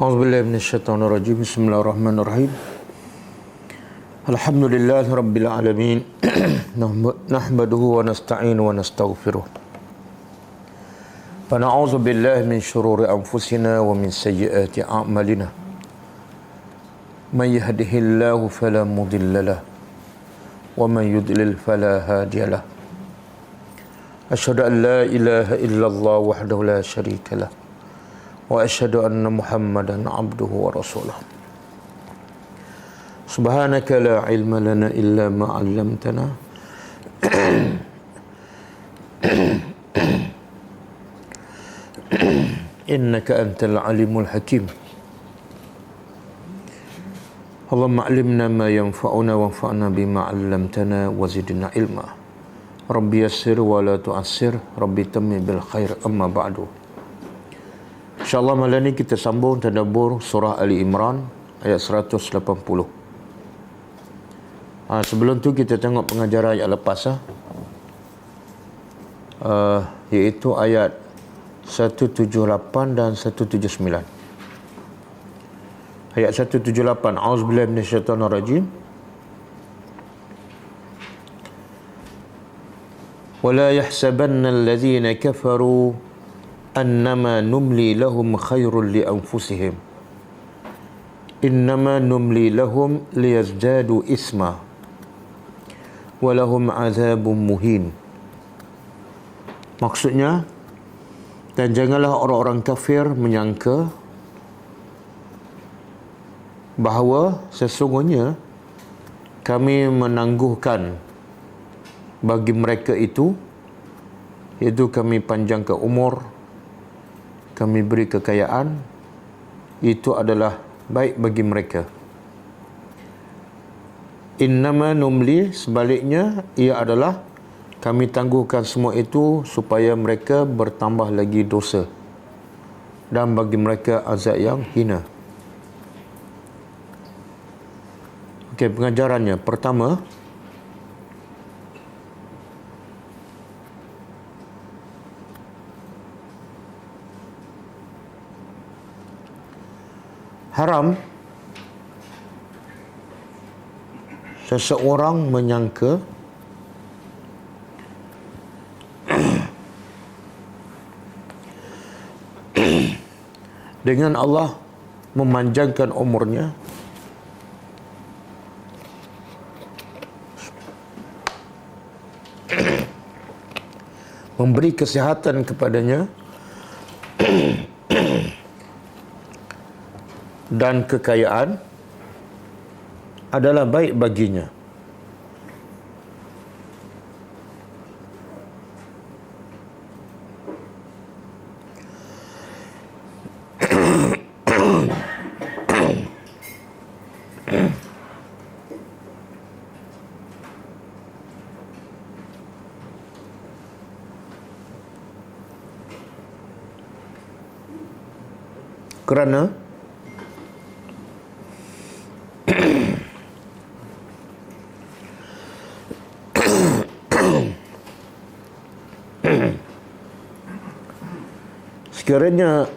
A'udzubillahi minasyaitonirrajim. Bismillahirrahmanirrahim. Alhamdulillahi rabbil alamin. Nahmaduhu wa nasta'inu wa nastaghfiruh. Wa na'udzu billahi min shururi anfusina wa min sayyiati a'malina. May yahdihillahu fala mudilla lahu wa man yudlil fala hadiya lahu. Asyhadu an la ilaha illallah wahdahu la syarika lahu wa asyhadu anna Muhammadan abduhu wa rasuluh. Subhanaka la ilma lana illa ma 'allamtana innaka antal alimul hakim. Allahumma 'allimna ma yanfa'una wanfa'na bima 'allamtana wa zidna ilma. Rabbi yassir wa la tu'assir, Rabbi tammim bil khair. Amma ba'du. InsyaAllah malam ini kita sambung tadabbur surah Ali Imran ayat 180. Sebelum tu kita tengok pengajaran ayat lepas iaitu ayat 178 dan 179. Ayat 178, A'udzubillahi minasyaitonirrajim. وَلَا يَحْسَبَنَّ الَّذِينَ كَفَرُوا أنما نملي لهم خير لأنفسهم إنما نملي لهم ليزدادوا إثما ولهم عذاب مهين. Maksudnya, dan janganlah orang-orang kafir menyangka bahawa sesungguhnya kami menangguhkan bagi mereka itu, iaitu kami panjangkan umur, kami beri kekayaan, itu adalah baik bagi mereka. Innama numli, sebaliknya ia adalah kami tangguhkan semua itu supaya mereka bertambah lagi dosa dan bagi mereka azab yang hina. Okey, pengajarannya pertama, haram seseorang menyangka dengan Allah memanjangkan umurnya memberi kesihatan kepadanya dan kekayaan adalah baik baginya. Kerana sekiranya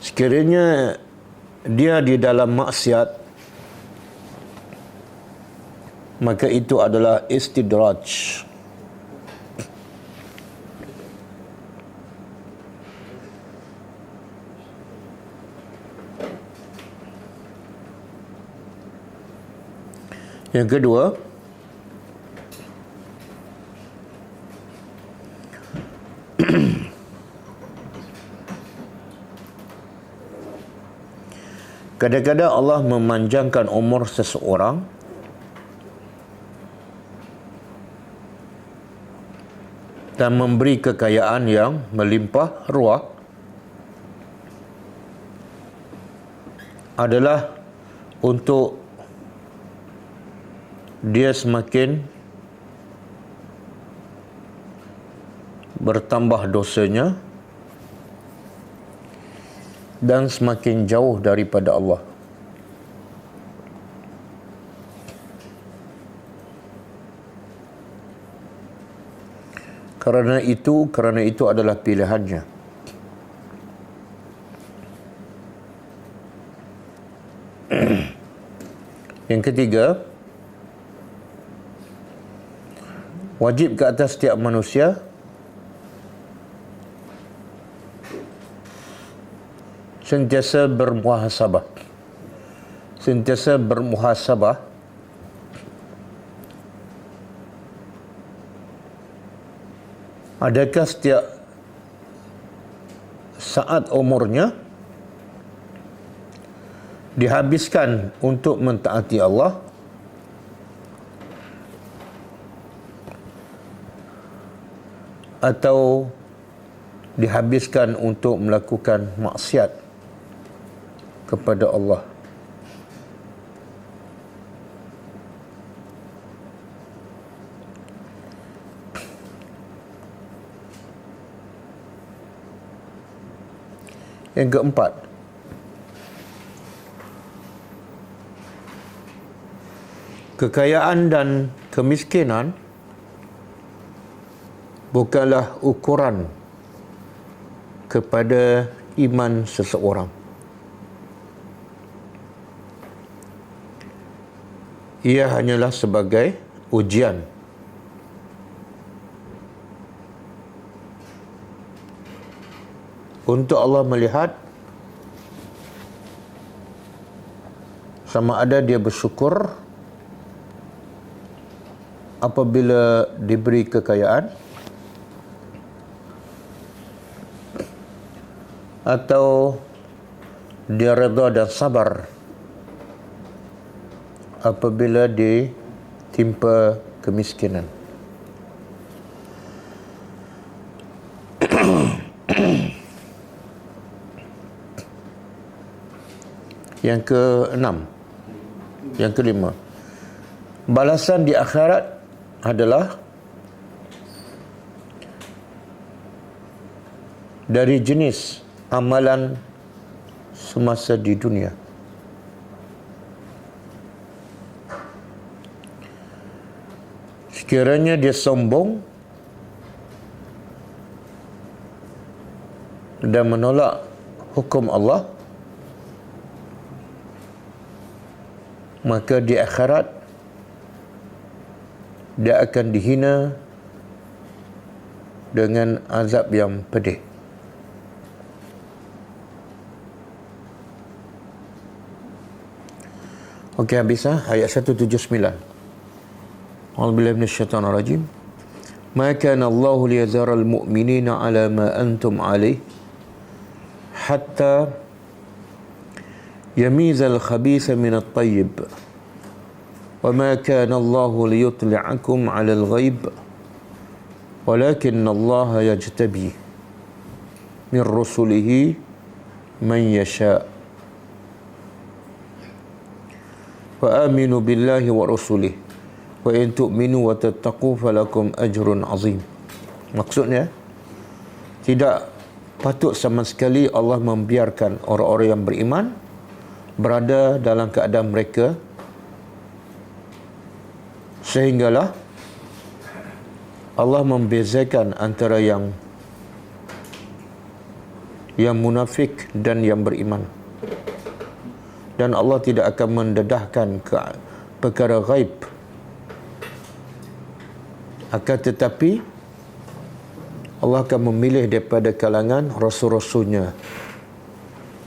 sekiranya dia di dalam maksiat, maka itu adalah istidraj. Yang kedua, kadang-kadang Allah memanjangkan umur seseorang dan memberi kekayaan yang melimpah ruah adalah untuk dia semakin bertambah dosanya dan semakin jauh daripada Allah. Kerana itu adalah pilihannya. Yang ketiga, wajib ke atas setiap manusia sentiasa bermuhasabah. Adakah setiap saat umurnya dihabiskan untuk mentaati Allah, atau dihabiskan untuk melakukan maksiat kepada Allah? Yang keempat, kekayaan dan kemiskinan bukanlah ukuran kepada iman seseorang. Ia hanyalah sebagai ujian. Untuk Allah melihat sama ada dia bersyukur apabila diberi kekayaan, atau dia redha dan sabar apabila ditimpa kemiskinan. Yang keenam, yang kelima, balasan di akhirat adalah dari jenis amalan semasa di dunia. Sekiranya dia sombong dan menolak hukum Allah, maka di akhirat dia akan dihina dengan azab yang pedih. Okey, habis ayat 179. A'udzubillahi minasyaitonir rajim. Ma kana Allahu liyadharal mu'minina 'ala ma antum 'alayh hatta yamizal khabitha minat tayyib. Wa ma kana Allahu liyutli'akum 'alal ghaib walakinna Allah yajtabi min rusulihi man yasha'. Wa aminu billahi wa rusulihi wa in tu'minu wa tattaqu falakum ajrun azim. Maksudnya, tidak patut sama sekali Allah membiarkan orang-orang yang beriman berada dalam keadaan mereka sehinggalah Allah membezakan antara yang munafik dan yang beriman. Dan Allah tidak akan mendedahkan ke perkara ghaib, akan tetapi Allah akan memilih daripada kalangan rasul-rasulnya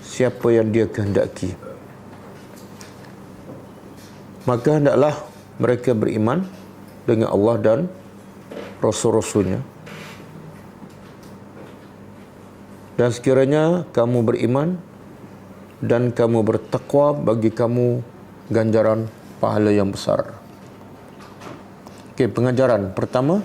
siapa yang dia kehendaki. Maka hendaklah mereka beriman dengan Allah dan rasul-rasulnya. Dan sekiranya kamu beriman dan kamu bertakwa, bagi kamu ganjaran pahala yang besar. Okey, pengajaran pertama,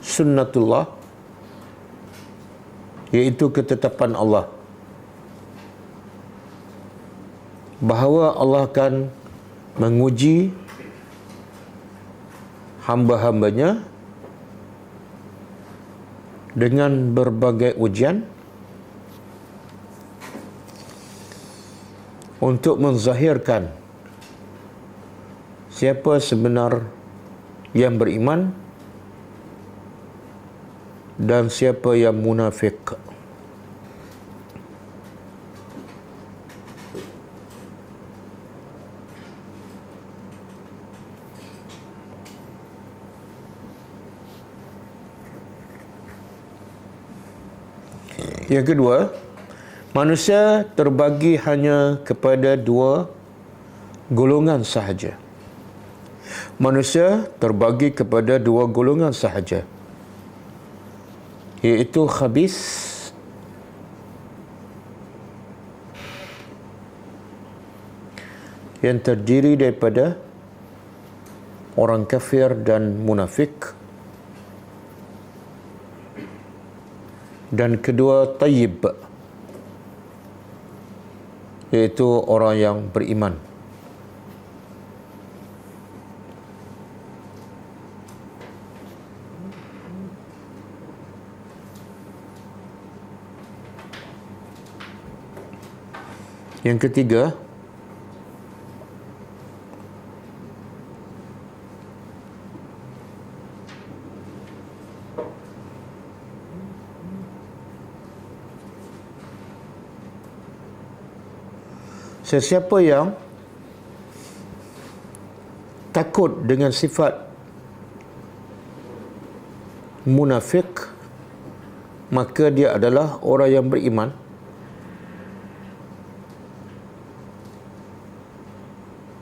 sunnatullah iaitu ketetapan Allah bahawa Allah akan menguji hamba-hambanya dengan berbagai ujian untuk menzahirkan siapa sebenar yang beriman dan siapa yang munafik. Yang kedua, manusia terbagi hanya kepada dua golongan sahaja. Manusia terbagi kepada dua golongan sahaja, iaitu khabis yang terdiri daripada orang kafir dan munafik, dan kedua tayyib, iaitu orang yang beriman. Yang ketiga, sesiapa yang takut dengan sifat munafik, maka dia adalah orang yang beriman.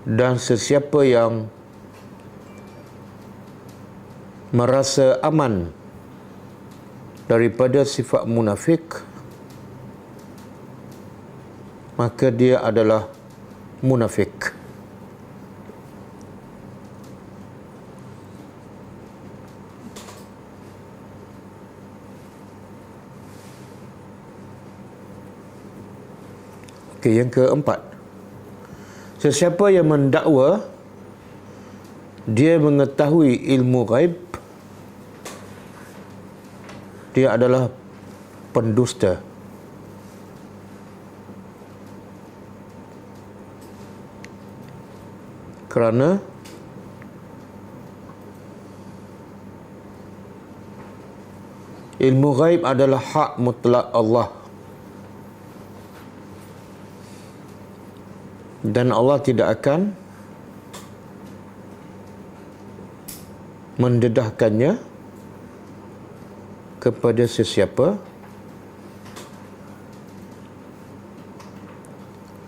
Dan sesiapa yang merasa aman daripada sifat munafik, maka dia adalah munafik. Okey, yang keempat, sesiapa yang mendakwa dia mengetahui ilmu ghaib, dia adalah pendusta. Kerana ilmu ghaib adalah hak mutlak Allah, dan Allah tidak akan mendedahkannya kepada sesiapa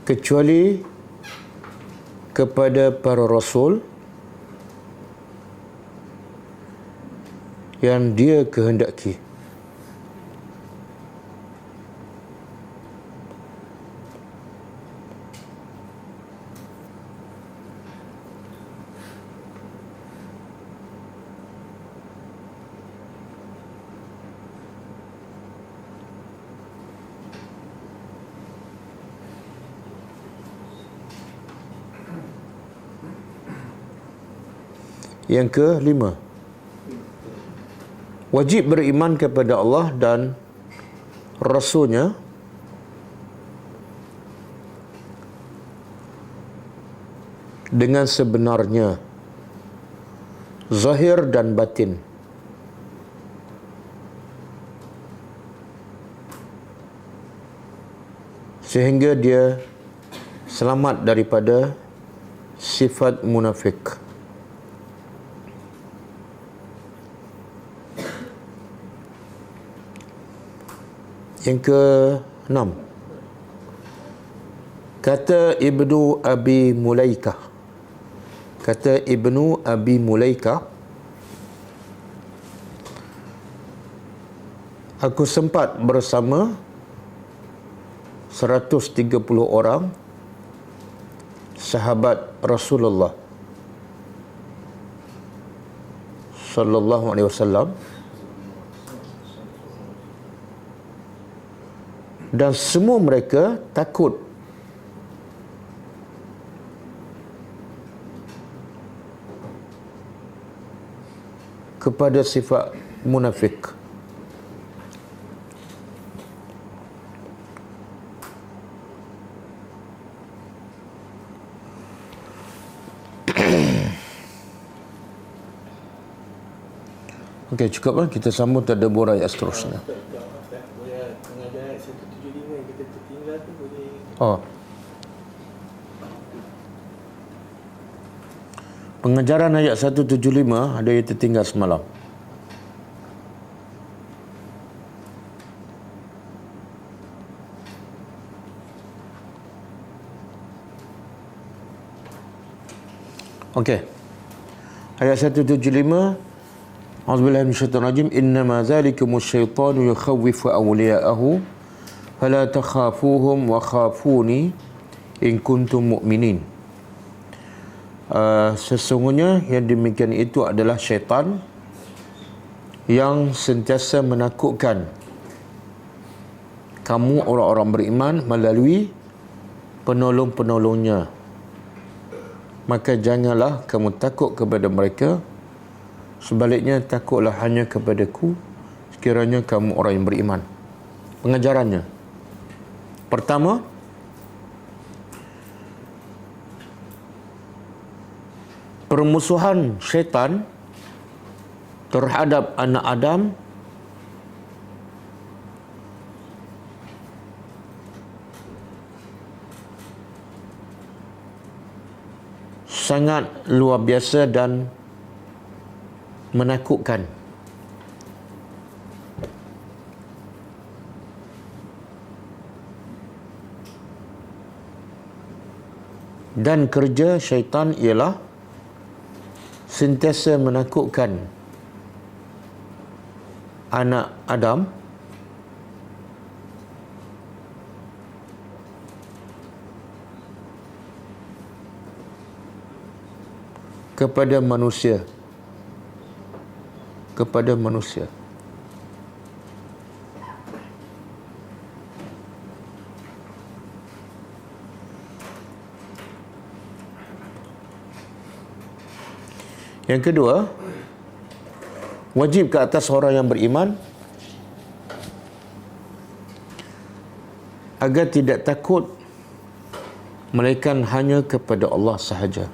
kecuali kepada para rasul yang dia kehendaki. Yang kelima, wajib beriman kepada Allah dan Rasul-Nya dengan sebenarnya, zahir dan batin. Sehingga dia selamat daripada sifat munafik. Yang ke-6, kata Ibnu Abi Mulaikah, aku sempat bersama 130 orang sahabat Rasulullah sallallahu alaihi wasallam, dan semua mereka takut kepada sifat munafik. Okey, cukup lah. Kita sambung tadabbur ayat seterusnya. Boleh mengajar ayat 175 kita tertinggal tu boleh. Oh. Pengajaran ayat 175 ada yang tertinggal semalam. Okey. Ayat 175. A'udzubillahi minasyaitonir rajim. Innama zalikumus syaitanu yukhawwifu awliya'ahu fala takhafuhum wa khafuni in kuntum mu'minin. Sesungguhnya yang demikian itu adalah syaitan yang sentiasa menakutkan kamu orang-orang beriman melalui penolong-penolongnya. Maka janganlah kamu takut kepada mereka. Sebaliknya takutlah hanya kepadaku sekiranya kamu orang yang beriman. Pengajarannya. Pertama, permusuhan syaitan terhadap anak Adam sangat luar biasa dan menakutkan. Dan kerja syaitan ialah sentiasa menakutkan anak Adam kepada manusia. Yang kedua, wajib ke atas orang yang beriman agar tidak takut melainkan hanya kepada Allah sahaja.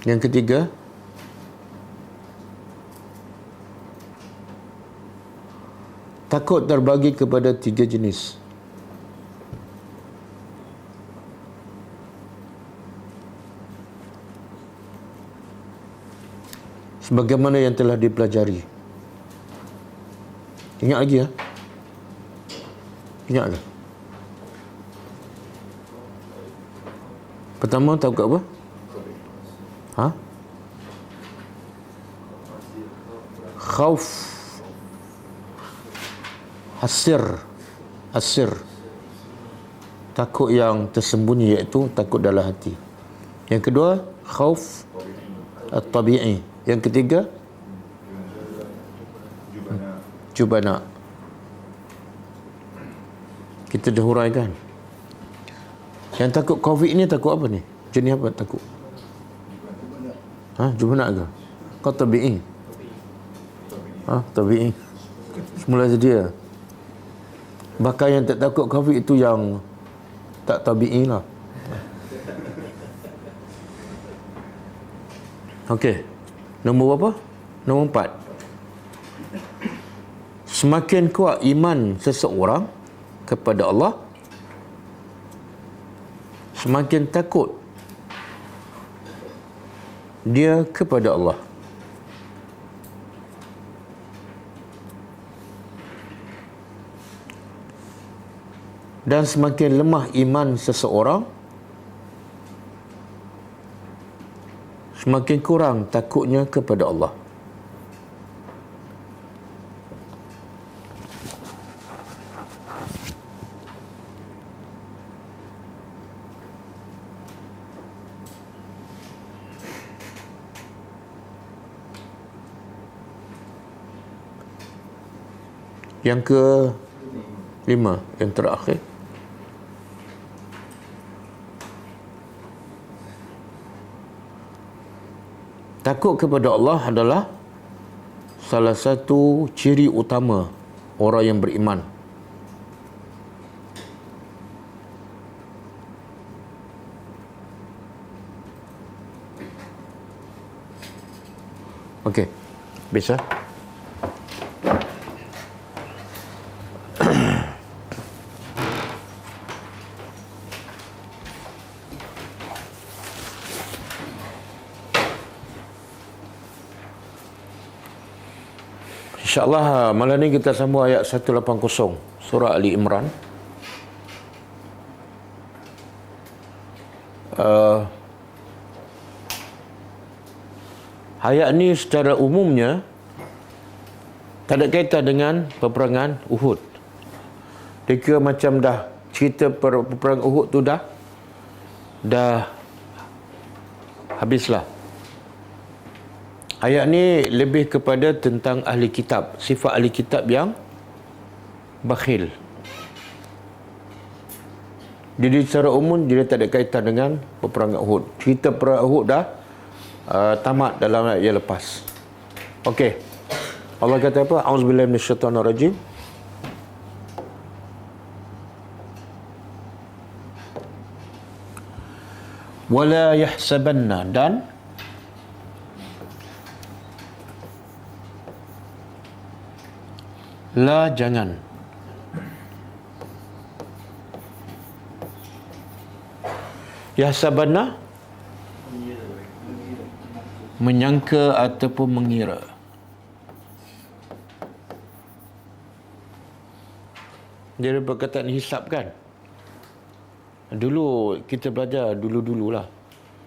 Yang ketiga, takut terbagi kepada 3 jenis. Sebagaimana yang telah dipelajari. Ingat lagi ya? Ingat ke? Pertama takut apa? Khauf. Asir. Takut yang tersembunyi, iaitu takut dalam hati. Yang kedua, khauf at-tabi'i. Yang ketiga, jubana. Kita dah huraikan. Yang takut COVID ni takut apa ni? Jenis apa takut? Jubana ke? Kau tabi'i? Tabi'i. Semula sedia. Bahkan yang tak takut COVID itu yang tak tabi'i lah. Okey. Nombor berapa? Nombor 4. Semakin kuat iman seseorang kepada Allah, semakin takut dia kepada Allah. Dan semakin lemah iman seseorang, semakin kurang takutnya kepada Allah. Yang ke 5, yang terakhir. Takut kepada Allah adalah salah satu ciri utama orang yang beriman. Okey, bisa? InsyaAllah malam ni kita sambung ayat 180 surah Ali Imran. Ayat ni secara umumnya tak ada kaitan dengan peperangan Uhud. Dia kira macam dah cerita peperangan Uhud tu dah habislah. Ayat ni lebih kepada tentang ahli kitab, sifat ahli kitab yang bakhil. Jadi secara umum dia tak ada kaitan dengan peperangan Uhud. Cerita perang Uhud dah tamat dalam ayat yang lepas. Okey. Allah kata apa? Auzubillahi minasyaitonirrajim. Wala yahsabanna, dan la, jangan. Yahsabanna, menyangka ataupun mengira. Dia ada perkataan hisab kan? Dulu kita belajar dulu-dululah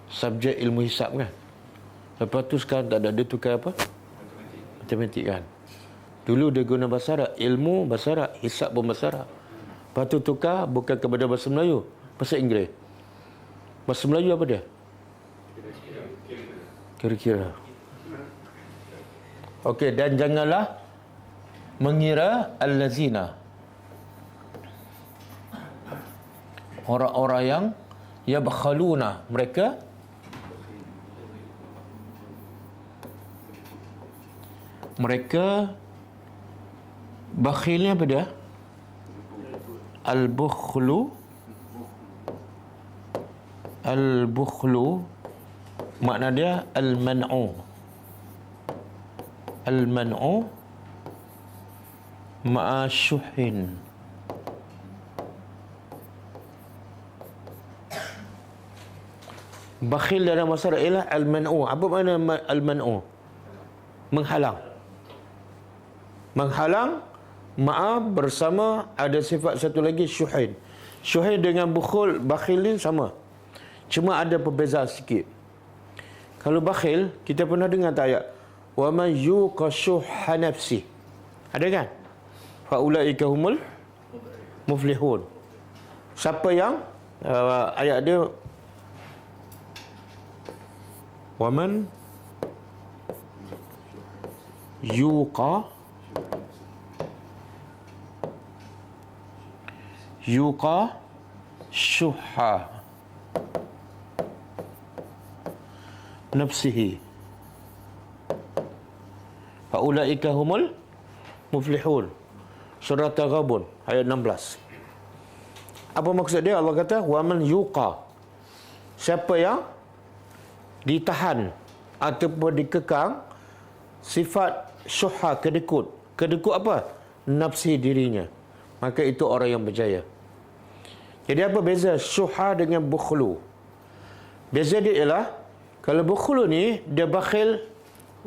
subjek ilmu hisab kan. Lepas tu sekarang tak ada, dia tukar apa? Matematik kan. Dulu dia guna bahasa Arab, ilmu bahasa Arab, hisab pun bahasa Arab. Lepas tu tukar bukan kepada bahasa Melayu, bahasa Inggeris. Bahasa Melayu apa dia? Kira-kira. Okey, dan janganlah mengira allazina, orang-orang yang yabkhaluna, mereka bakhilnya apa dia? Al-bukhlu makna dia al-man'u ma'a syuhin. Bakhil dalam masyarakat ialah al-man'u. Apa makna al-man'u? Menghalang. Menghalang ma'a bersama ada sifat satu lagi syuhin. Syuhin dengan bakhil ni sama. Cuma ada perbezaan sikit. Kalau bakhil, kita pernah dengar tak ayat wa man yuqa syuhha nafsi. Ada kan? Fa ulaika humul muflihun. Siapa yang ayat dia wa man yuqa syuhha nafsihi fa ulaika humul muflihun. Surah Taghabun ayat 16. Apa maksud dia? Allah kata wa man yuqa, siapa yang ditahan ataupun dikekang sifat syuhha, kedekut apa? Nafsi dirinya, maka itu orang yang berjaya. Jadi apa beza syuhha dengan bukhlu? Beza dia ialah kalau bukhlu ni dia bakhil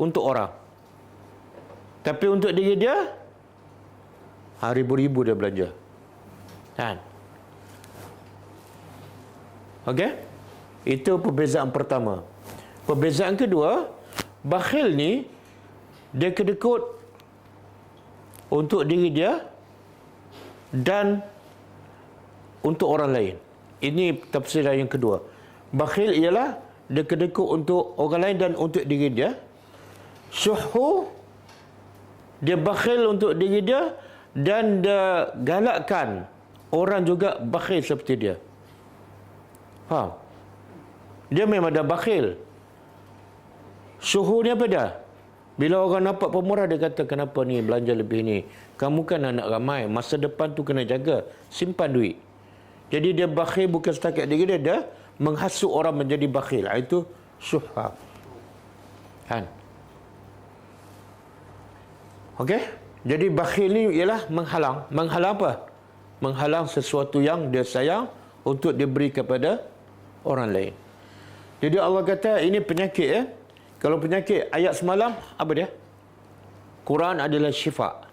untuk orang, tapi untuk diri dia ribu-ribu dia belanja kan. Okey, itu perbezaan pertama. Perbezaan kedua, bakhil ni dia kedekut untuk diri dia dan untuk orang lain. Ini tafsiran yang kedua. Bakhil ialah dia kedekut untuk orang lain dan untuk diri dia. Syuhu, dia bakhil untuk diri dia dan dia galakkan orang juga bakhil seperti dia. Faham? Dia memang dah bakhil. Suhu ni apa dah? Bila orang nampak pemurah, dia kata, kenapa ni belanja lebih ni? Kamu kan anak ramai, masa depan tu kena jaga, simpan duit. Jadi dia bakhil bukan setakat diri dia, dia menghasut orang menjadi bakhil. Itu syuhha. Kan? Okey? Jadi bakhil ni ialah menghalang. Menghalang apa? Menghalang sesuatu yang dia sayang untuk diberi kepada orang lain. Jadi Allah kata ini penyakit ya. Kalau penyakit ayat semalam apa dia? Quran adalah syifa.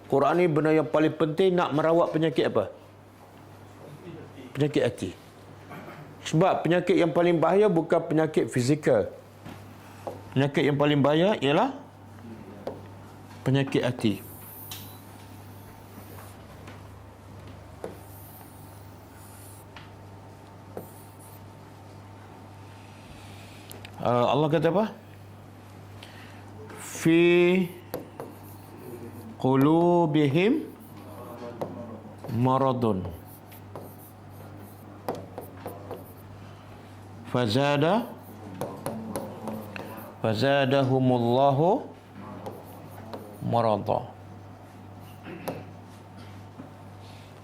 Quran ni benda yang paling penting nak merawat penyakit apa? Penyakit hati. Sebab penyakit yang paling bahaya bukan penyakit fizikal. Penyakit yang paling bahaya ialah penyakit hati. Allah kata apa? Fi qulubihim maradun fazadahumullahu marada.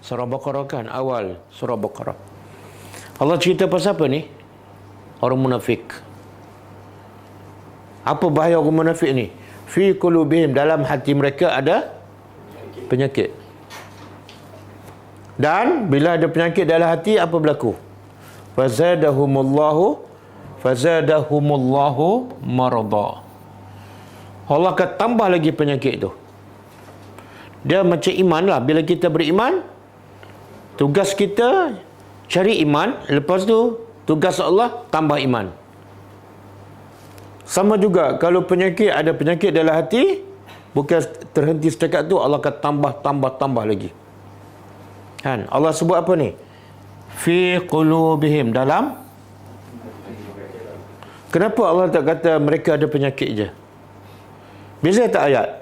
Surah Baqarah kan, awal surah Baqarah. Allah cerita pasal apa ni? Orang munafik. Apa bahaya orang munafik ni? Fi qulubihim, dalam hati mereka ada penyakit. Dan bila ada penyakit dalam hati, apa berlaku? Fazadahumullahu marada. Allah akan tambah lagi penyakit tu. Dia macam iman lah. Bila kita beriman, tugas kita cari iman. Lepas tu tugas Allah tambah iman. Sama juga kalau penyakit, ada penyakit dalam hati, bukan terhenti setakat tu, Allah akan tambah lagi. Kan? Allah sebut apa ni? Fi qulubihim, dalam. Kenapa Allah tak kata mereka ada penyakit je? Beza tak ayat?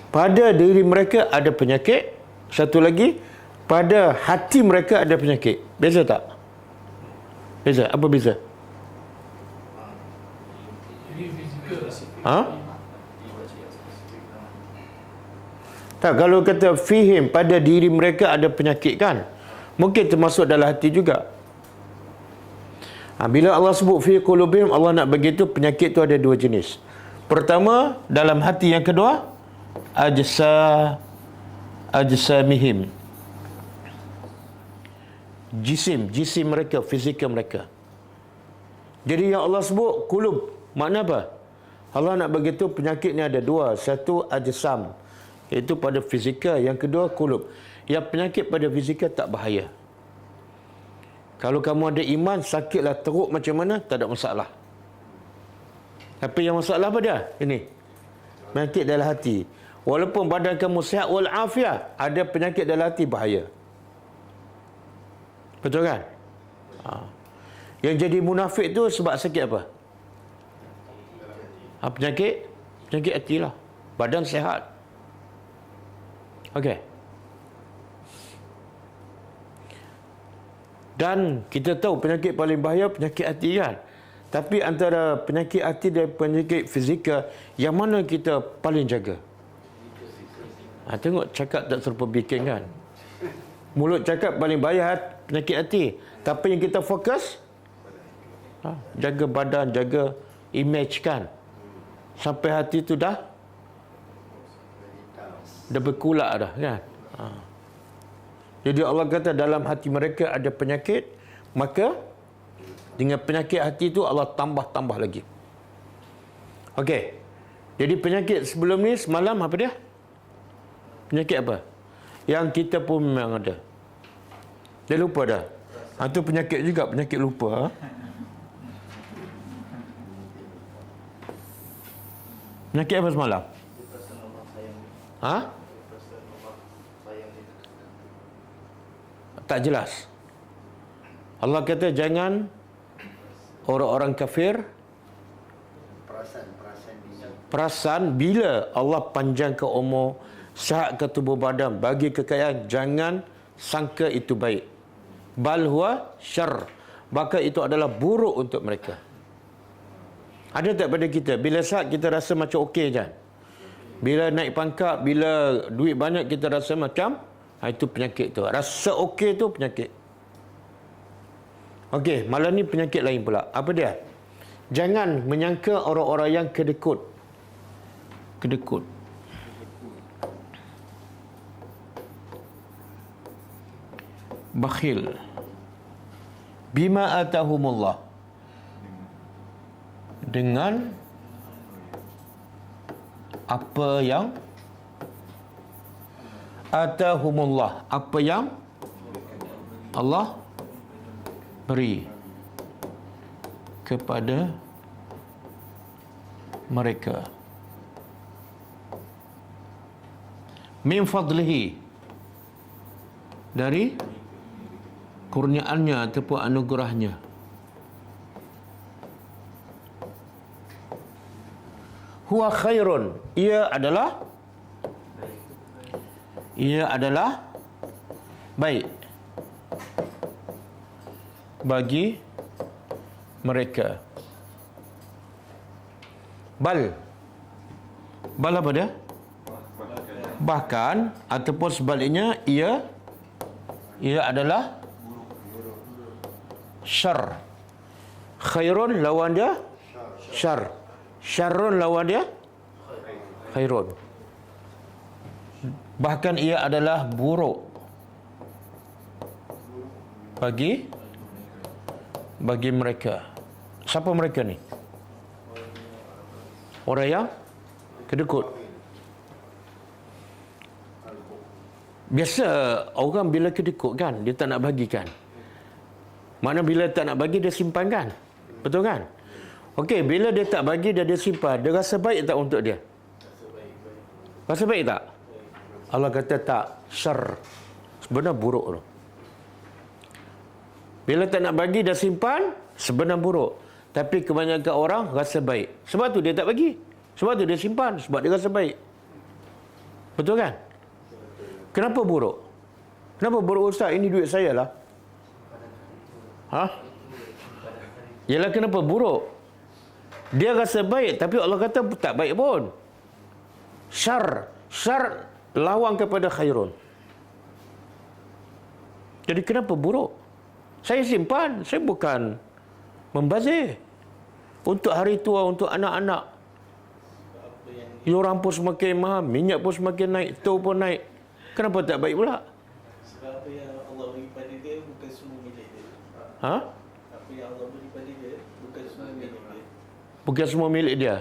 Pada diri mereka ada penyakit. Satu lagi, pada hati mereka ada penyakit. Beza tak? Beza. Apa beza? Ha? Tak, kalau kata fihim, pada diri mereka ada penyakit kan? Mungkin termasuk dalam hati juga. Bila Allah sebut fi qulubihim, Allah nak begitu, penyakit tu ada dua jenis. Pertama, dalam hati. Yang kedua, ajsamihim. Jisim mereka, fizikal mereka. Jadi yang Allah sebut qulub, makna apa? Allah nak begitu, penyakit ni ada dua. Satu ajsam, iaitu pada fizikal. Yang kedua qulub. Yang penyakit pada fizikal tak bahaya. Kalau kamu ada iman, sakitlah teruk macam mana, tak ada masalah. Tapi yang masalah apa dia? Ini, penyakit dalam hati. Walaupun badan kamu sihat walafiat, ada penyakit dalam hati, bahaya. Betul kan? Yang jadi munafik tu sebab sakit apa? Penyakit hati lah. Badan sihat. Okey. Dan kita tahu penyakit paling bahaya penyakit hati kan. Tapi antara penyakit hati dan penyakit fizikal, yang mana kita paling jaga? Tengok cakap tak serupa bikin kan. Mulut cakap paling bahaya penyakit hati. Tapi yang kita fokus, jaga badan, jaga image kan. Sampai hati tu dah berkulak dah kan. Jadi Allah kata dalam hati mereka ada penyakit, maka dengan penyakit hati tu Allah tambah lagi. Okey. Jadi penyakit sebelum ni semalam apa dia? Penyakit apa? Yang kita pun memang ada. Dia lupa dah. Itu penyakit juga, penyakit lupa. Penyakit apa semalam? Tak jelas. Allah kata jangan orang-orang kafir perasan bila Allah panjangkan umur, sihat ke tubuh badan, bagi kekayaan, jangan sangka itu baik. Bal huwa syarr, maka itu adalah buruk untuk mereka. Ada tak pada kita, bila sihat kita rasa macam okey je. Bila naik pangkat, bila duit banyak kita rasa macam itu penyakit tu. Rasa okey tu penyakit. Okey, malam ni penyakit lain pula. Apa dia? Jangan menyangka orang-orang yang kedekut. Kedekut. Bakhil. Bima atahumullah. Dengan apa yang atahumullah, apa yang Allah beri kepada mereka. Min fadlihi, dari kurniaannya ataupun anugerahnya. Huwa khairun, ia adalah baik bagi mereka. Bal apa dia? Bahkan ataupun sebaliknya, ia adalah syarr. Khairun lawan dia syarr. Syarrun lawan dia khairun. Bahkan ia adalah buruk bagi mereka. Siapa mereka ni? Orang yang kedekut. Biasa orang bila kedekut kan, dia tak nak bagi kan. Mana bila tak nak bagi, dia simpan kan. Betul kan? Okey, bila dia tak bagi, dia simpan, dia rasa baik tak untuk dia? Rasa baik tak? Allah kata tak, syarr. Sebenarnya buruk tu. Bila tak nak bagi, dia simpan, sebenarnya buruk. Tapi kebanyakan orang rasa baik. Sebab tu dia tak bagi. Sebab tu dia simpan, sebab dia rasa baik. Betul kan? Kenapa buruk? Kenapa buruk, Ustaz? Ini duit saya lah. Yalah, kenapa buruk? Dia rasa baik, tapi Allah kata tak baik pun. Syarr lawan kepada khairun. Jadi kenapa buruk? Saya simpan, saya bukan membazir. Untuk hari tua, untuk anak-anak. Yuran pun semakin mahal, minyak pun semakin naik, tow pun naik. Kenapa tak baik pula? Sebab apa yang Allah beri pada dia bukan semua milik dia. Apa yang Allah beri pada dia bukan semua milik dia. Bukan semua milik dia.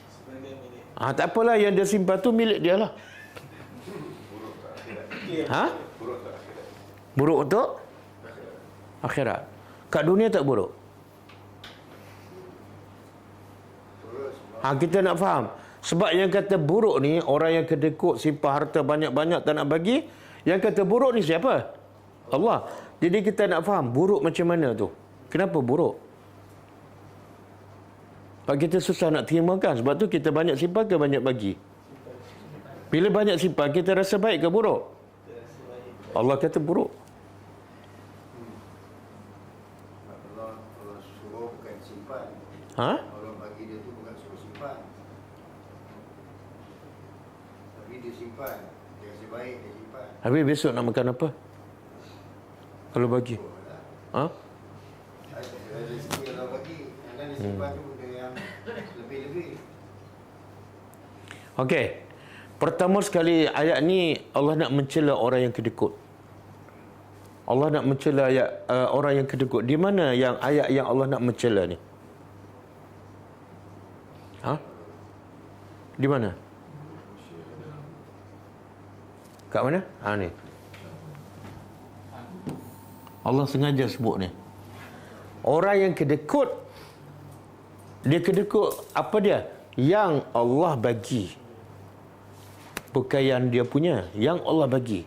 Sebagai milik. Tak apalah, yang dia simpan tu milik dia lah. Buruk untuk akhirat. Kat dunia tak buruk. Kita nak faham. Sebab yang kata buruk ni, orang yang kedekut, simpan harta banyak-banyak tak nak bagi. Yang kata buruk ni siapa? Allah. Jadi kita nak faham buruk macam mana tu. Kenapa buruk? Sebab kita susah nak terima kan. Sebab tu kita banyak simpan ke banyak bagi? Bila banyak simpan, kita rasa baik ke buruk? Allah kata buruk. Allah suruh bukan simpan. Allah bagi dia tu bukan suruh simpan. Tapi dia simpan. Dia rasa baik, dia simpan. Habis besok nak makan apa? Kalau bagi. Rezeki Allah bagi. Dan dia simpan tu benda yang lebih-lebih. Okey. Pertama sekali ayat ni Allah nak mencela orang yang kedekut. Allah nak mencela orang yang kedekut. Di mana yang ayat yang Allah nak mencela ni? Di mana? Kat mana? Ni. Allah sengaja sebut ni. Orang yang kedekut, dia kedekut apa dia? Yang Allah bagi. Bukan yang dia punya, yang Allah bagi.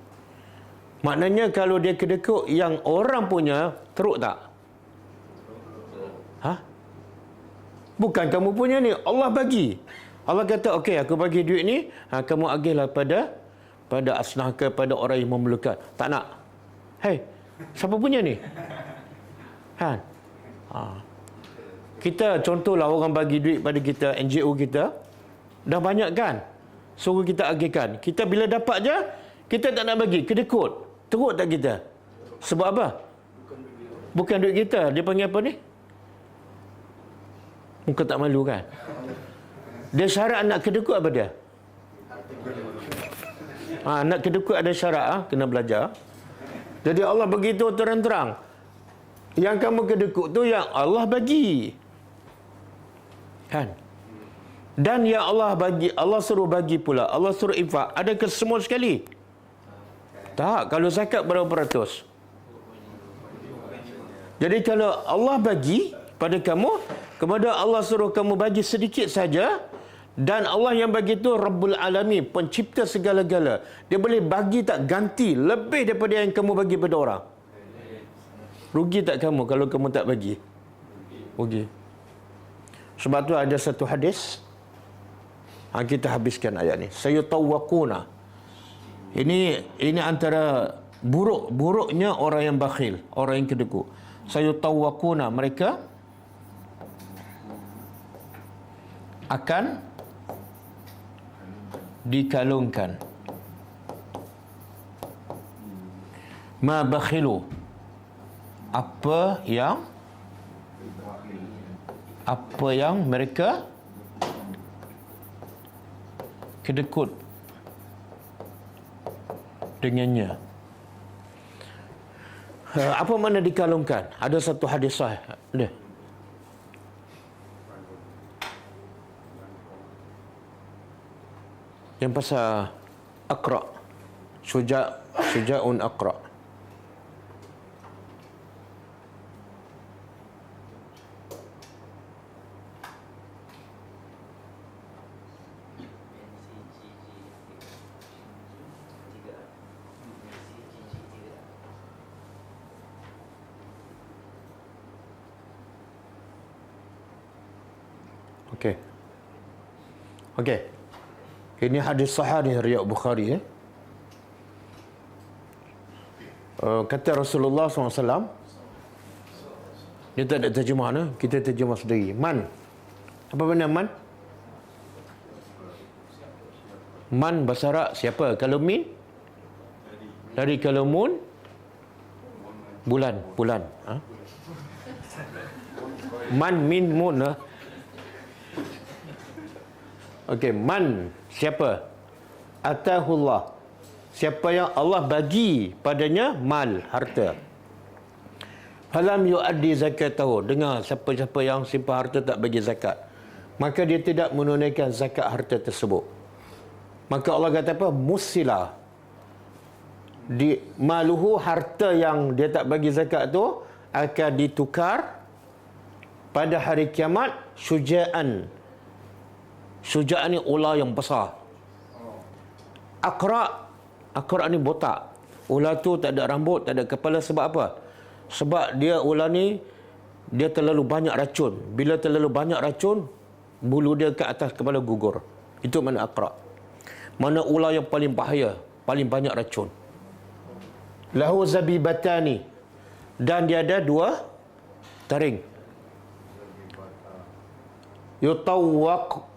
Maknanya kalau dia kedekut yang orang punya, teruk tak? Bukan kamu punya ni, Allah bagi. Allah kata, okey, aku bagi duit ni, kamu agihlah pada pada asnahka, pada orang yang memerlukan. Tak nak. Hei, siapa punya ni? Kan? Kita contohlah orang bagi duit pada kita, NGO kita, dah banyak kan? Suruh kita agihkan. Kita bila dapat je, kita tak nak bagi, kedekut. Teruk tak kita? Sebab apa? Bukan duit kita. Dia panggil apa ni? Muka tak malu kan? Dia syarat nak kedekut apa dia? Nak kedekut ada syarat, kena belajar. Jadi Allah beritahu terang-terang, yang kamu kedekut tu yang Allah bagi. Kan? Dan yang Allah bagi, Allah suruh bagi pula, Allah suruh infak. Adakah semua sekali? Tak. Kalau zakat berapa peratus? Jadi kalau Allah bagi pada kamu, kemudian Allah suruh kamu bagi sedikit saja, dan Allah yang bagi itu Rabbul Alamin, pencipta segala-gala. Dia boleh bagi tak ganti lebih daripada yang kamu bagi pada orang. Rugi tak kamu kalau kamu tak bagi? Rugi. Sebab tu ada satu hadis, kita habiskan ayat ni. Sayutawwaquna. Ini antara buruknya orang yang bakhil, orang yang kedekut. Sayutawwaquna, mereka akan dikalungkan. Ma bakhilu, apa yang mereka kedekut dengannya. Apa makna dikalungkan? Ada satu hadis sahih dia. Yang pasal Aqra, Syuja'un Aqra. Okey. Ini hadis sahih ni, riwayat Bukhari. Kata Rasulullah SAW, dia tak ada terjemah, kita terjemah sendiri. Man. Apa makna man? Man bahasa Arab siapa? Kalau min? Dari kalau mun? Bulan. Man, min, mun. Okey, man siapa? Atahullah. Siapa yang Allah bagi padanya mal, harta. Falam yuaddi zakatahu. Dengar, siapa-siapa yang simpan harta tak bagi zakat, maka dia tidak menunaikan zakat harta tersebut. Maka Allah kata apa? Musila. Di maluhu, harta yang dia tak bagi zakat tu akan ditukar pada hari kiamat syuja'an. Syuja'an ni ular yang besar. Aqra ni botak. Ular tu tak ada rambut, tak ada kepala. Sebab apa? Sebab dia ular ni, dia terlalu banyak racun. Bila terlalu banyak racun, bulu dia ke atas kepala gugur. Itu mana Aqra. Mana ular yang paling bahaya, paling banyak racun. Lahu zabibatani. Dan dia ada 2 taring.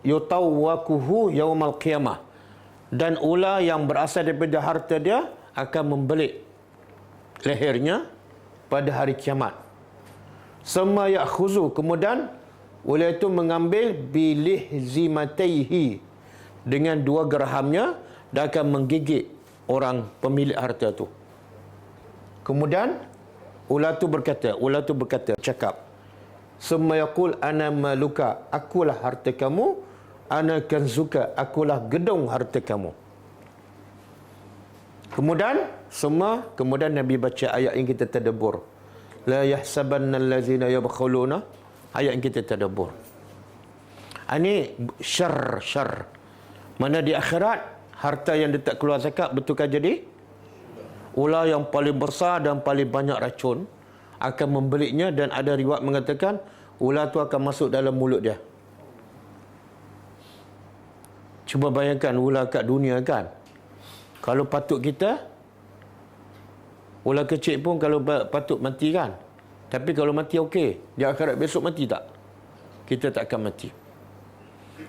Yutawwakuhu yaumal qiyamah. Dan ular yang berasal daripada harta dia akan membelit lehernya pada hari kiamat. Summa ya'khuzu, kemudian ular itu mengambil bilih zimataihi, dengan 2 gerahamnya, dan akan menggigit orang pemilik harta tu. Kemudian ular tu berkata, cakap, summa yaqul ana maluka, akulah harta kamu, ana kanzuka, akulah gedung harta kamu. Kemudian Nabi baca ayat yang kita tadabbur. La yahsabanna allazina yabkhuluna, ayat yang kita tadabbur. Ini syar. Mana di akhirat harta yang dia tak keluar zakat betulkan jadi ular yang paling besar dan paling banyak racun akan membelitnya, dan ada riwayat mengatakan ular tu akan masuk dalam mulut dia. Cuba bayangkan ular kat dunia kan. Kalau patut kita, ular kecil pun kalau patut mati kan. Tapi kalau mati okey. Di akhirat besok mati tak? Kita tak akan mati.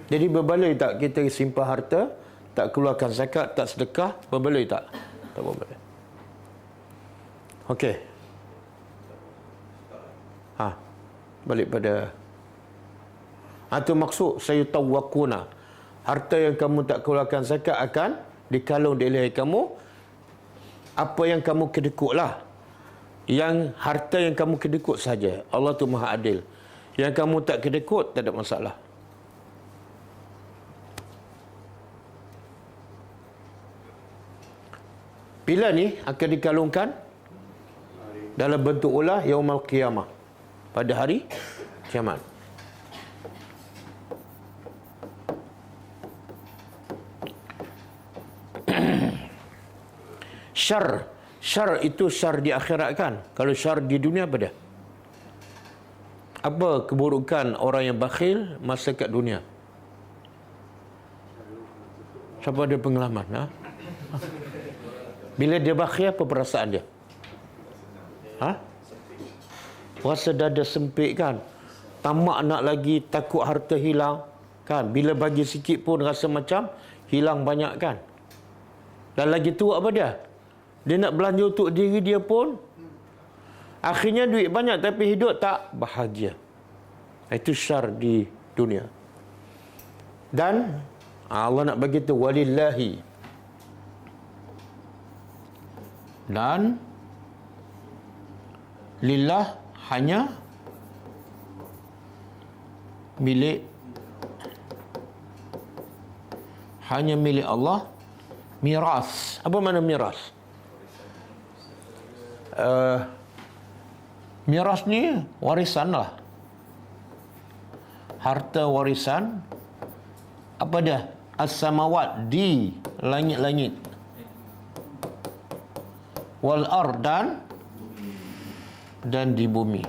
Jadi berbaloi tak kita simpan harta, tak keluarkan zakat, tak sedekah, berbaloi tak? Tak berbaloi. Okey. Balik pada itu maksud saya tawakuna. Harta yang kamu tak keluarkan zakat akan dikalung di leher kamu. Apa yang kamu kedekutlah. Yang harta yang kamu kedekut saja. Allah tu Maha Adil. Yang kamu tak kedekut, tak ada masalah. Bila ni akan dikalungkan? Dalam bentuk ular Yaumul Qiyamah. Pada hari kiamat. Syar itu syar di akhirat kan? Kalau syar di dunia apa dia? Apa keburukan orang yang bakhil masa kat dunia? Siapa ada pengalaman? Bila dia bakhil, apa perasaan dia? Rasa dada sempit kan? Tamak nak lagi, takut harta hilang kan? Bila bagi sikit pun rasa macam hilang banyak kan? Dan lagi tu apa dia? Dia nak belanja untuk diri dia pun akhirnya duit banyak tapi hidup tak bahagia. Itu syar di dunia. Dan Allah nak bagi tu walillahi. Dan lillah hanya milik Allah. Miras. Apa makna miras? Miras ni warisan lah. Harta warisan. Apa dia? As-samawat, di langit-langit. Wal ard, dan di bumi.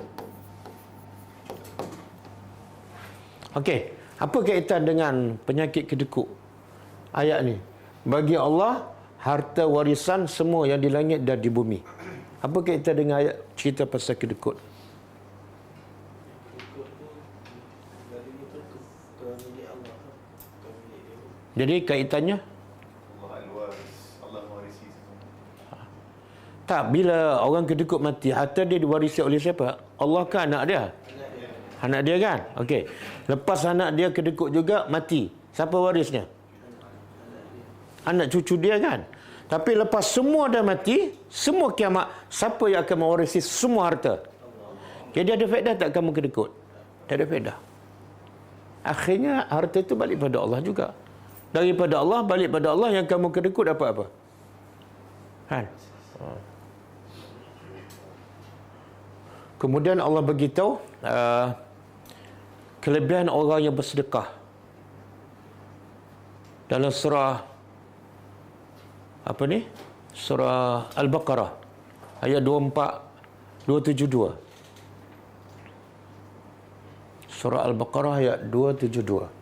Okey, apa kaitan dengan penyakit kedekut ayat ni? Bagi Allah, harta warisan semua yang di langit dan di bumi. Apa kaitan dengan ayat cerita pasal kedekut? Jadi kaitannya? Tak, bila orang kedekut mati, harta dia diwarisi oleh siapa? Allah kan anak dia? Anak dia kan? Okey. Lepas anak dia kedekut juga, mati. Siapa warisnya? Anak cucu dia kan? Tapi lepas semua dah mati, semua kiamat, siapa yang akan mewarisi semua harta? Jadi ada faedah tak kamu kedekut? Tak ada faedah. Akhirnya harta itu balik pada Allah juga. Daripada Allah, balik pada Allah, yang kamu kedekut dapat apa? Kan? Kemudian Allah beritahu kelebihan orang yang bersedekah. Dalam surah surah Al-Baqarah ayat 272. Surah Al-Baqarah ayat 272.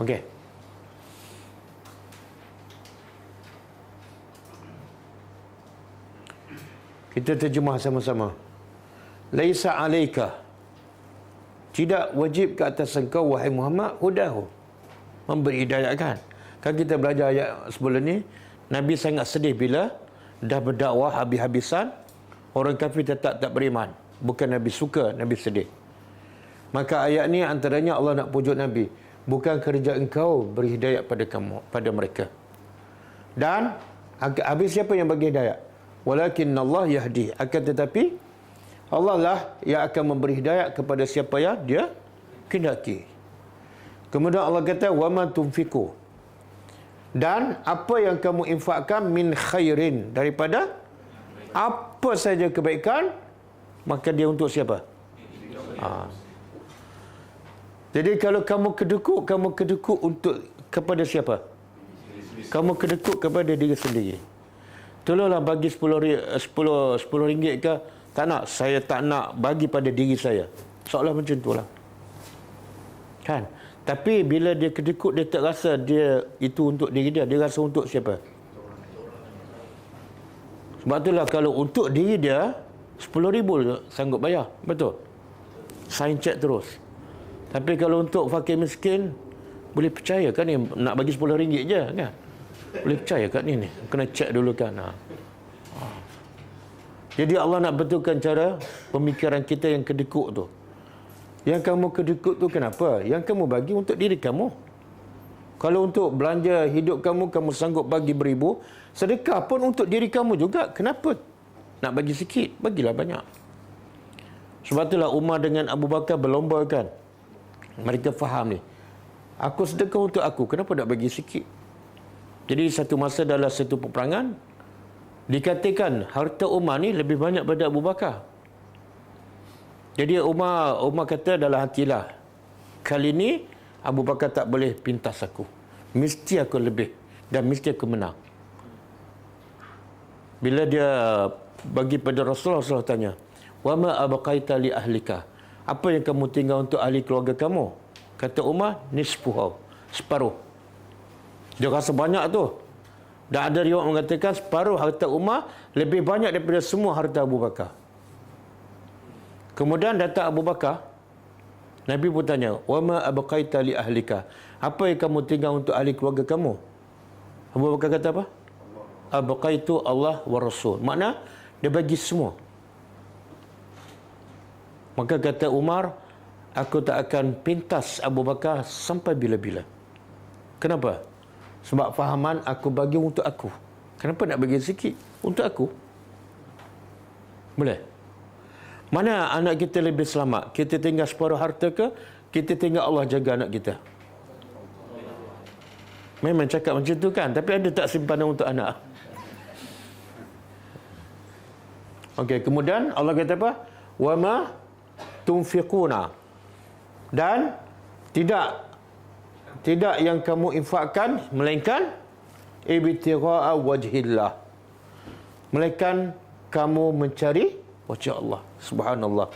Okey. Kita terjemah sama-sama. Laisa alaika. Tidak wajib ke atas engkau wahai Muhammad hudahu. Memberi hidayah kan? Kan kita belajar ayat sebelum ni, Nabi sangat sedih bila dah berdakwah habis-habisan, orang kafir tetap tak beriman. Bukan Nabi suka, Nabi sedih. Maka ayat ni antaranya Allah nak pujuk Nabi. Bukan kerja engkau beri hidayah pada kamu, pada mereka. Dan habis siapa yang bagi hidayah? Walakin Allah yahdi. Akan tetapi Allah lah yang akan memberi hidayah kepada siapa yang dia kehendaki. Kemudian Allah kata wa ma tunfiqu. Dan apa yang kamu infakkan min khairin, daripada apa saja kebaikan, maka dia untuk siapa? Jadi kalau kamu kedekut untuk kepada siapa? Kamu kedekut kepada diri sendiri. Tolonglah bagi 10 ringgit ke? Tak nak, saya tak nak bagi pada diri saya. Seolah macam itulah. Kan? Tapi bila dia kedekut, dia tak rasa dia itu untuk diri dia. Dia rasa untuk siapa? Sebab itulah kalau untuk diri dia, 10,000 sanggup bayar. Betul? Sign check terus. Tapi kalau untuk fakir miskin, boleh percaya kan ni? Nak bagi 10 ringgit je kan? Boleh percaya kan ni? Kena check dulu kan? Jadi Allah nak betulkan cara pemikiran kita yang kedekut tu. Yang kamu kedekut tu kenapa? Yang kamu bagi untuk diri kamu. Kalau untuk belanja hidup kamu, kamu sanggup bagi beribu. Sedekah pun untuk diri kamu juga. Kenapa nak bagi sikit? Bagilah banyak. Sebab itulah Umar dengan Abu Bakar berlomba kan. Mereka faham ni. Aku sedekah untuk aku. Kenapa nak bagi sikit? Jadi satu masa dalam satu peperangan, dikatakan harta Umar ni lebih banyak pada Abu Bakar. Jadi Umar kata dalam hatilah, kali ni Abu Bakar tak boleh pintas aku. Mesti aku lebih dan mesti aku menang. Bila dia bagi pada Rasulullah, Rasulullah tanya, "Wa ma abqaita li ahlika?" Apa yang kamu tinggal untuk ahli keluarga kamu? Kata Umar, nisfuhu, separuh. Dia rasa banyak tu. Dan ada riwayat mengatakan separuh harta Umar lebih banyak daripada semua harta Abu Bakar. Kemudian datang Abu Bakar. Nabi pun tanya, "Wa ma abqaita li ahlika?" Apa yang kamu tinggal untuk ahli keluarga kamu? Abu Bakar kata apa? Abqaitu Allah wa Rasul. Makna dia bagi semua. Maka kata Umar, aku tak akan pintas Abu Bakar sampai bila-bila. Kenapa? Sebab fahaman aku bagi untuk aku. Kenapa nak bagi sikit untuk aku? Boleh? Mana anak kita lebih selamat? Kita tinggal separuh harta ke? Kita tinggal Allah jaga anak kita? Memang cakap macam tu kan? Tapi ada tak simpanan untuk anak? Okey, kemudian Allah kata apa? Wa ma tunfiquna. Dan tidak yang kamu infakkan melainkan ibtigha'a wajhillah. Melainkan kamu mencari wajah Allah. Subhanallah.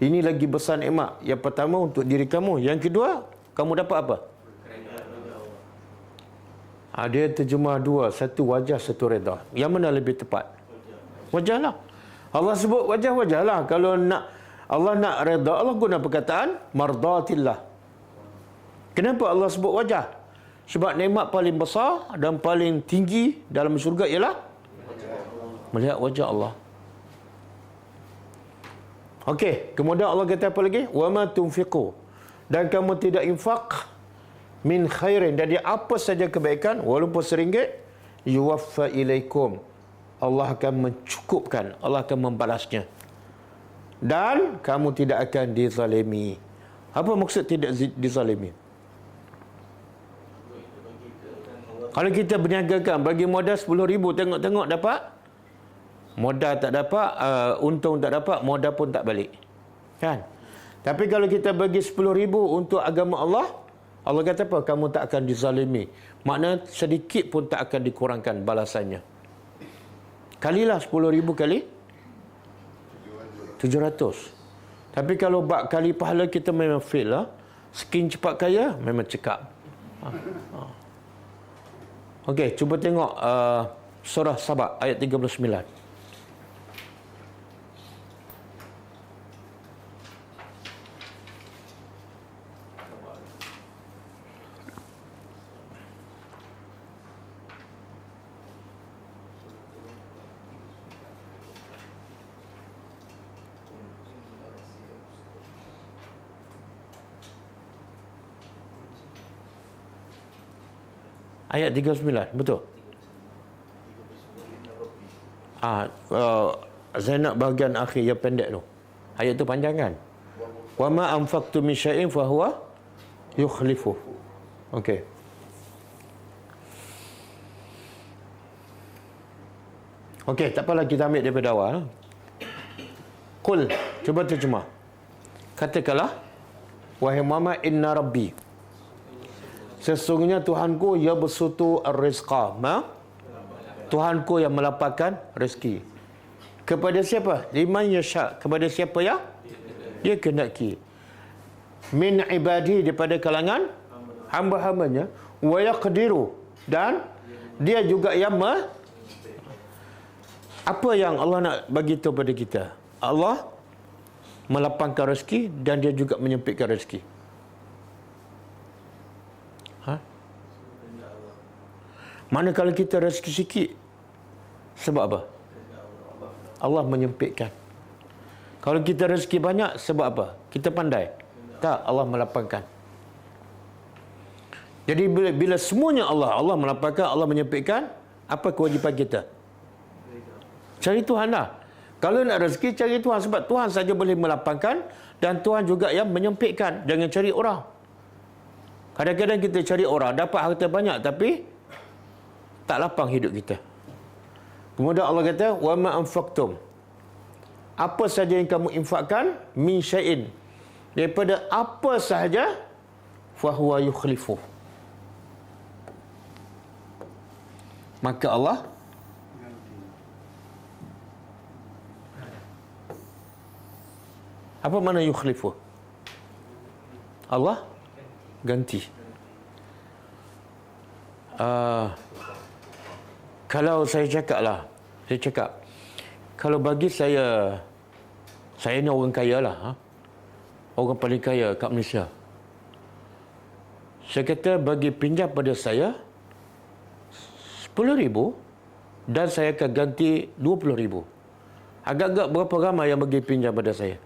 Ini lagi besar nikmat. Yang pertama untuk diri kamu, yang kedua kamu dapat apa? Dia terjemah dua, satu wajah, satu redha. Yang mana lebih tepat? Wajah lah. Allah sebut wajah lah. Kalau nak Allah nak redha, Allah guna perkataan mardatillah. Kenapa Allah sebut wajah? Sebab nikmat paling besar dan paling tinggi dalam syurga ialah melihat wajah Allah. Okey, kemudian Allah kata apa lagi? Wa ma tunfiqu. Dan kamu tidak infak min khairin, dari apa saja kebaikan walaupun RM1, yuwaffa ilaikum. Allah akan mencukupkan, Allah akan membalasnya. Dan kamu tidak akan dizalimi. Apa maksud tidak dizalimi? Kalau kita berniagakan, bagi modal 10,000, tengok-tengok dapat, modal tak dapat, untung tak dapat, modal pun tak balik. Kan? Tapi kalau kita bagi 10,000 untuk agama Allah, Allah kata apa? Kamu tak akan dizalimi. Makna sedikit pun tak akan dikurangkan balasannya. Kalilah 10,000 kali 700. Tapi kalau bak kali pahala kita memang fail lah. Skin cepat kaya memang cekap. Okey, cuba tengok surah Sabah ayat 39. Ayat 39, betul? Saya nak bahagian akhir yang pendek tu. Ayat tu panjang kan? Wa ma anfaqtu min syai'in fa huwa yukhlifu. Okey. Okey, tak apalah, kita ambil daripada awal. Qul, cuba terjemah. Katakanlah, Wahai Muhammad, inna rabbi, sesungguhnya Tuhanku yabsutu ar-rizqa, Tuhanku yang melapangkan rezeki. Kepada siapa? Liman yasha, kepada siapa yang dia kehendaki. Min ibadi, daripada kalangan hamba-hambanya. Wa yaqdiru, dan dia juga yang apa yang Allah nak bagi tahu pada kita? Allah melapangkan rezeki dan dia juga menyempitkan rezeki. Mana kalau kita rezeki sikit, sebab apa? Allah menyempitkan. Kalau kita rezeki banyak, sebab apa? Kita pandai? Tak, Allah melapangkan. Jadi bila semuanya Allah melapangkan, Allah menyempitkan, apa kewajipan kita? Cari Tuhan lah. Kalau nak rezeki, cari Tuhan. Sebab Tuhan saja boleh melapangkan dan Tuhan juga yang menyempitkan. Jangan cari orang. Kadang-kadang kita cari orang, dapat harta banyak tapi tak lapang hidup kita. Kemudian Allah kata, wa ma anfaqtum, apa sahaja yang kamu infakkan, min syai'in, daripada apa sahaja, fahuwa yukhlifu, maka Allah apa mana yukhlifu? Allah ganti. Kalau saya cakap, kalau bagi saya ni orang kaya lah, orang paling kaya kat Malaysia. Saya kata bagi pinjam pada saya 10,000 dan saya akan ganti 20,000. Agak-agak berapa ramai yang bagi pinjam pada saya?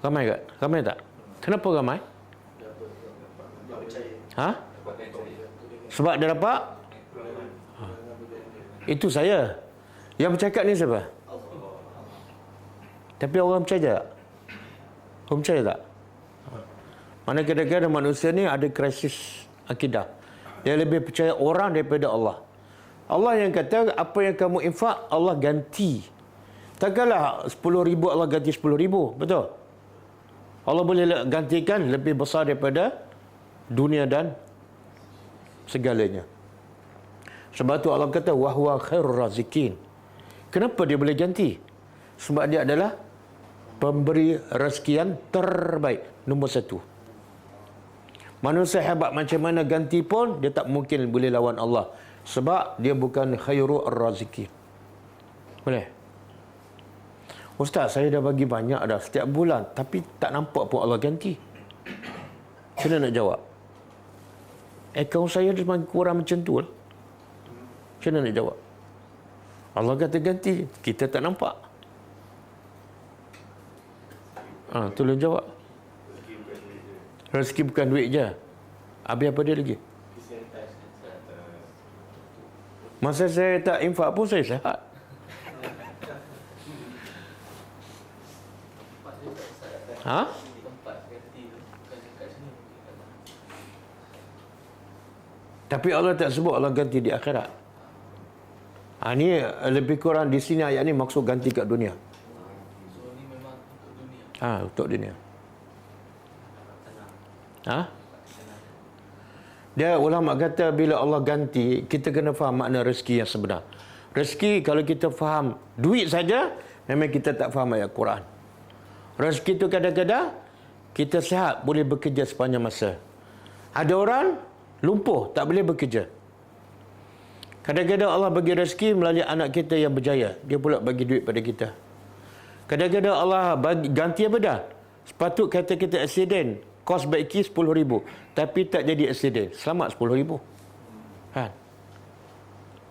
Ramai tak? Ramai tak? Kenapa ramai? Sebab dia dapat? Itu saya. Yang bercakap ni siapa? Tapi orang percaya tak? Orang percaya tak? Mana kadang-kadang manusia ni ada krisis akidah. Dia lebih percaya orang daripada Allah. Allah yang kata, apa yang kamu infak, Allah ganti. Takkanlah 10,000 Allah ganti 10,000. Betul? Allah boleh gantikan lebih besar daripada dunia dan segalanya. Sebab tu Allah kata, wahwa khairur razikin. Kenapa dia boleh ganti? Sebab dia adalah pemberi rezeki yang terbaik, nombor satu. Manusia hebat macam mana ganti pun, dia tak mungkin boleh lawan Allah. Sebab dia bukan khairur razikin. Boleh? Ustaz, saya dah bagi banyak dah setiap bulan, tapi tak nampak pun Allah ganti. Macam mana nak jawab? Akaun saya semakin kurang macam tu lah. Macam mana nak jawab? Allah kata ganti, kita tak nampak. Tolong jawab. Rezeki bukan duit je. Habis apa dia lagi? Masa saya tak infak pun saya sihat. Tapi Allah tak sebut Allah ganti di akhirat. Ini lebih kurang di sini ayat ni maksud ganti kat dunia. So ni memang untuk dunia. Untuk dunia. Dia ulama kata bila Allah ganti, kita kena faham makna rezeki yang sebenar. Rezeki kalau kita faham duit saja, memang kita tak faham ayat Quran. Rezeki itu kadang-kadang kita sihat, boleh bekerja sepanjang masa. Ada orang lumpuh, tak boleh bekerja. Kadang-kadang Allah bagi rezeki melalui anak kita yang berjaya. Dia pula bagi duit pada kita. Kadang-kadang Allah bagi ganti apa dah? Sepatut kata kita aksiden, kos baiki 10,000. Tapi tak jadi aksiden, selamat 10,000.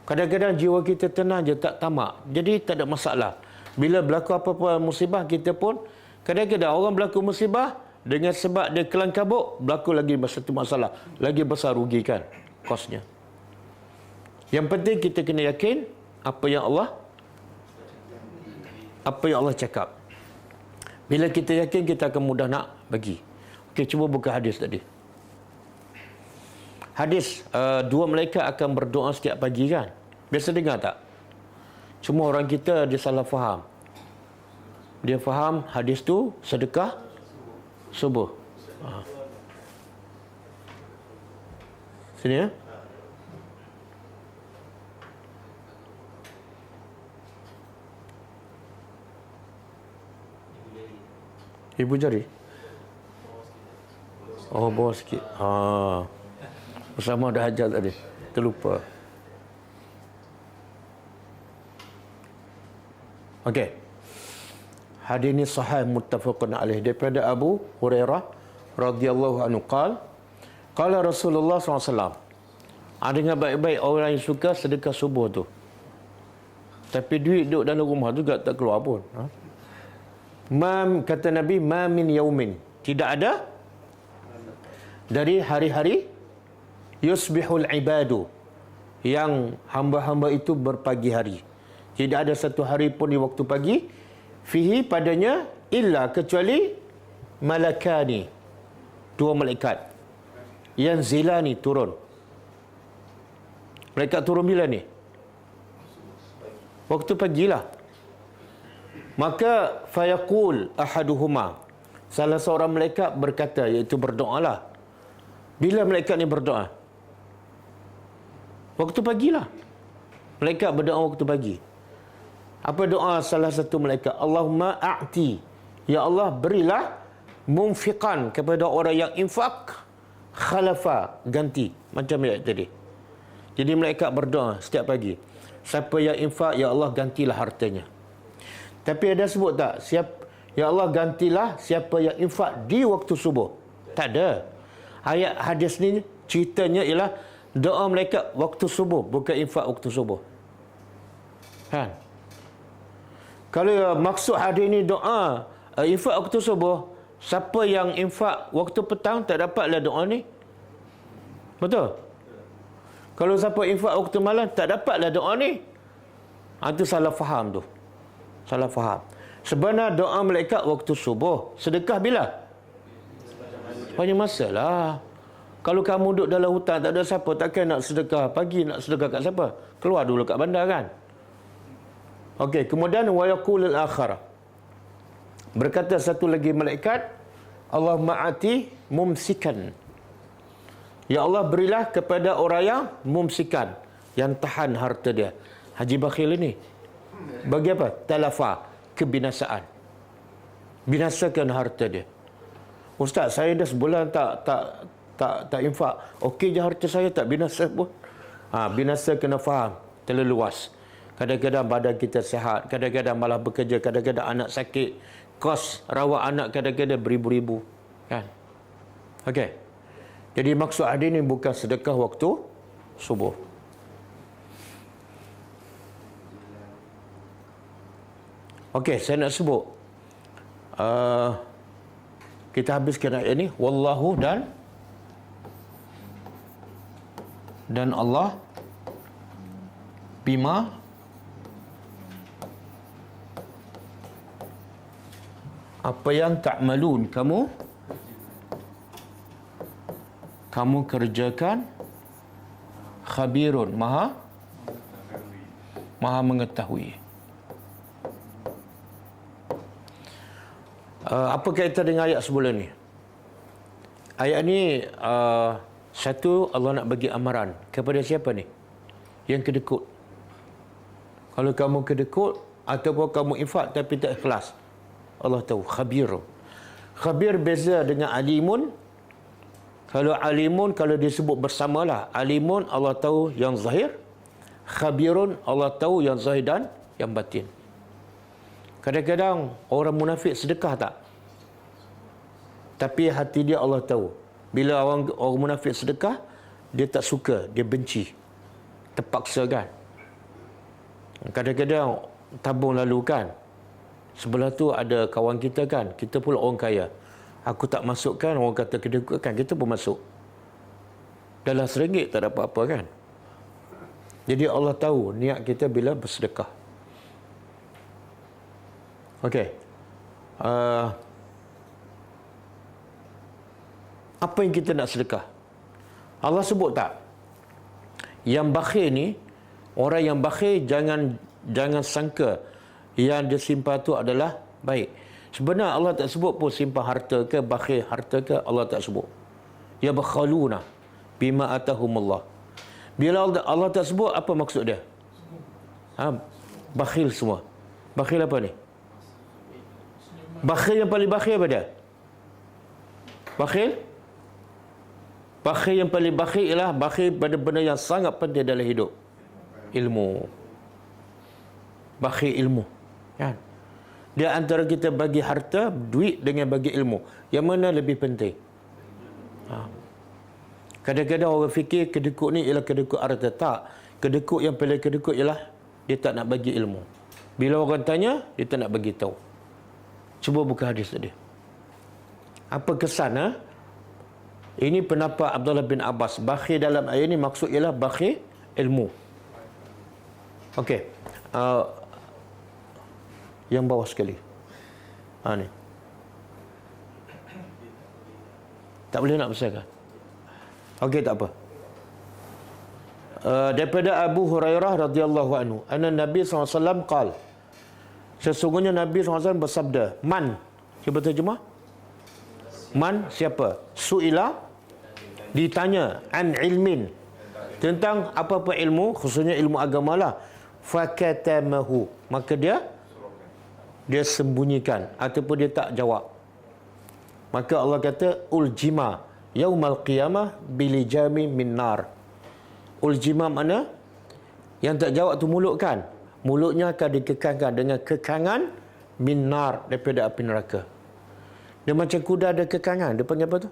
Kadang-kadang jiwa kita tenang je, tak tamak. Jadi tak ada masalah. Bila berlaku apa-apa musibah, kita pun kadang-kadang orang berlaku musibah dengan sebab dia kelang kabut, berlaku lagi satu masalah. Lagi besar rugi kan kosnya. Yang penting kita kena yakin apa yang Allah cakap. Bila kita yakin, kita akan mudah nak bagi. Okey, cuba buka hadis tadi. Hadis, dua malaikat akan berdoa setiap pagi kan? Biasa dengar tak? Cuma orang kita dia salah faham. Dia faham hadis tu sedekah subuh. Sini ya. Ibu jari. Oh, bawah sikit. Bersama dah ajar tadi. Terlupa. Okey. Hadis ini sahih muttafaqun alaih daripada Abu Hurairah radhiyallahu anhu qala Rasulullah SAW. Dengar baik-baik orang yang suka sedekah subuh tu. Tapi duit duduk dalam rumah juga tak keluar pun. Kata Nabi, ma min yaumin, tidak ada dari hari-hari yusbihul ibadu, yang hamba-hamba itu berpagi hari. Tidak ada satu hari pun di waktu pagi fihi padanya illa kecuali malakani, dua malaikat yang zilani turun. Malaikat turun bila ni? Waktu pagilah. Maka fayaqul ahaduhuma, salah seorang malaikat berkata, iaitu berdoalah. Bila malaikat ni berdoa? Waktu pagilah. Malaikat berdoa waktu pagi. Apa doa salah satu malaikat? Allahumma a'ti, ya Allah berilah munfiqan, kepada orang yang infak, khalafa, ganti, macam ayat tadi. Jadi malaikat berdoa setiap pagi, siapa yang infak, ya Allah gantilah hartanya. Tapi ada sebut tak, ya Allah gantilah siapa yang infak di waktu subuh? Tak ada. Ayat hadis ni ceritanya ialah doa malaikat waktu subuh, bukan infak waktu subuh. Kan? Kalau maksud hadis ni doa infak waktu subuh, siapa yang infak waktu petang tak dapatlah doa ni. Betul? Kalau siapa infak waktu malam tak dapatlah doa ni. Itu salah faham tu. Salah faham. Sebenarnya doa malaikat waktu subuh, sedekah bila? Sepanjang masa lah. Kalau kamu duduk dalam hutan tak ada siapa, takkan nak sedekah pagi, nak sedekah kat siapa? Keluar dulu kat bandar kan? Okey, kemudian wa yaqulul akhar, berkata satu lagi malaikat, Allahumma ati mumsikan, ya Allah berilah kepada orang yang mumsikan, yang tahan harta dia. Haji bakhil ini bagi apa? Talafa, kebinasaan, binasakan harta dia. Ustaz, saya dah sebulan tak infak. Okey je harta saya, tak binasa pun. Binasa kena faham, terlalu luas. Kadang-kadang badan kita sihat, kadang-kadang malah bekerja, kadang-kadang anak sakit, kos rawat anak kadang-kadang beribu-ribu, kan? Okey. Jadi maksud hadis ni bukan sedekah waktu subuh. Okey, saya nak sebut. Kita habiskan ayat ni. Wallahu dan Allah bima apa yang ta'malun, kamu kerjakan, khabirun, maha mengetahui. Apa kaitan dengan ayat sebelum ni? Ayat ni satu, Allah nak bagi amaran kepada siapa ni? Yang kedekut. Kalau kamu kedekut ataupun kamu infak tapi tak ikhlas, Allah tahu. Khabir beza dengan alimun. Kalau alimun, kalau disebut bersamalah. Alimun Allah tahu yang zahir, khabirun Allah tahu yang zahir dan yang batin. Kadang-kadang orang munafik sedekah tak, tapi hati dia Allah tahu. Bila orang munafik sedekah, dia tak suka, dia benci, terpaksa kan. Kadang-kadang tabung lalu kan, sebelah tu ada kawan kita kan, kita pula orang kaya, aku tak masukkan, orang kata kedekut kan, kita pun masuk. Dalam RM1 tak dapat apa kan. Jadi Allah tahu niat kita bila bersedekah. Okey. Apa yang kita nak sedekah? Allah sebut tak? Yang bakhil ni, orang yang bakhil jangan sangka yang dia simpan tu adalah baik. Sebenarnya Allah tak sebut pun simpan harta ke, bakhil harta ke, Allah tak sebut. Ya bakhaluna bima atahumullah. Bila Allah tak sebut, apa maksud dia? Bakhil semua. Bakhil apa ni? Bakhil yang paling bakhil apa dia? Bakhil? Bakhil yang paling bakhil ialah bakhil pada benda yang sangat penting dalam hidup. Ilmu. Bakhil ilmu. Kan? Dia antara kita bagi harta, duit dengan bagi ilmu. Yang mana lebih penting? Kadang-kadang orang fikir kedekut ni ialah kedekut harta. Tak. Kedekut yang paling kedekut ialah dia tak nak bagi ilmu. Bila orang tanya, dia tak nak bagi tahu. Cuba buka hadis tadi. Apa kesan? Ini pendapat Abdullah bin Abbas. Bakhil dalam ayat ini maksud ialah bakhil ilmu. Okey. Yang bawah sekali. Ni. Tak boleh nak besarkan? Okey, tak apa. Daripada Abu Hurairah radhiyallahu anhu, anna Nabi SAW qala, sesungguhnya Nabi SAW bersabda, man, cuba terjemah. Man, siapa? Su'ila, ditanya, an ilmin, tentang apa-apa ilmu, khususnya ilmu agama lah. Fakatamahu, maka dia sembunyikan, ataupun dia tak jawab. Maka Allah kata, uljima yaumal qiyamah bilijami min nar. Uljima mana? Yang tak jawab tu mulut kan? Mulutnya akan dikekangkan dengan kekangan min nar, daripada api neraka. Dia macam kuda ada kekangan. Dia panggil apa tu?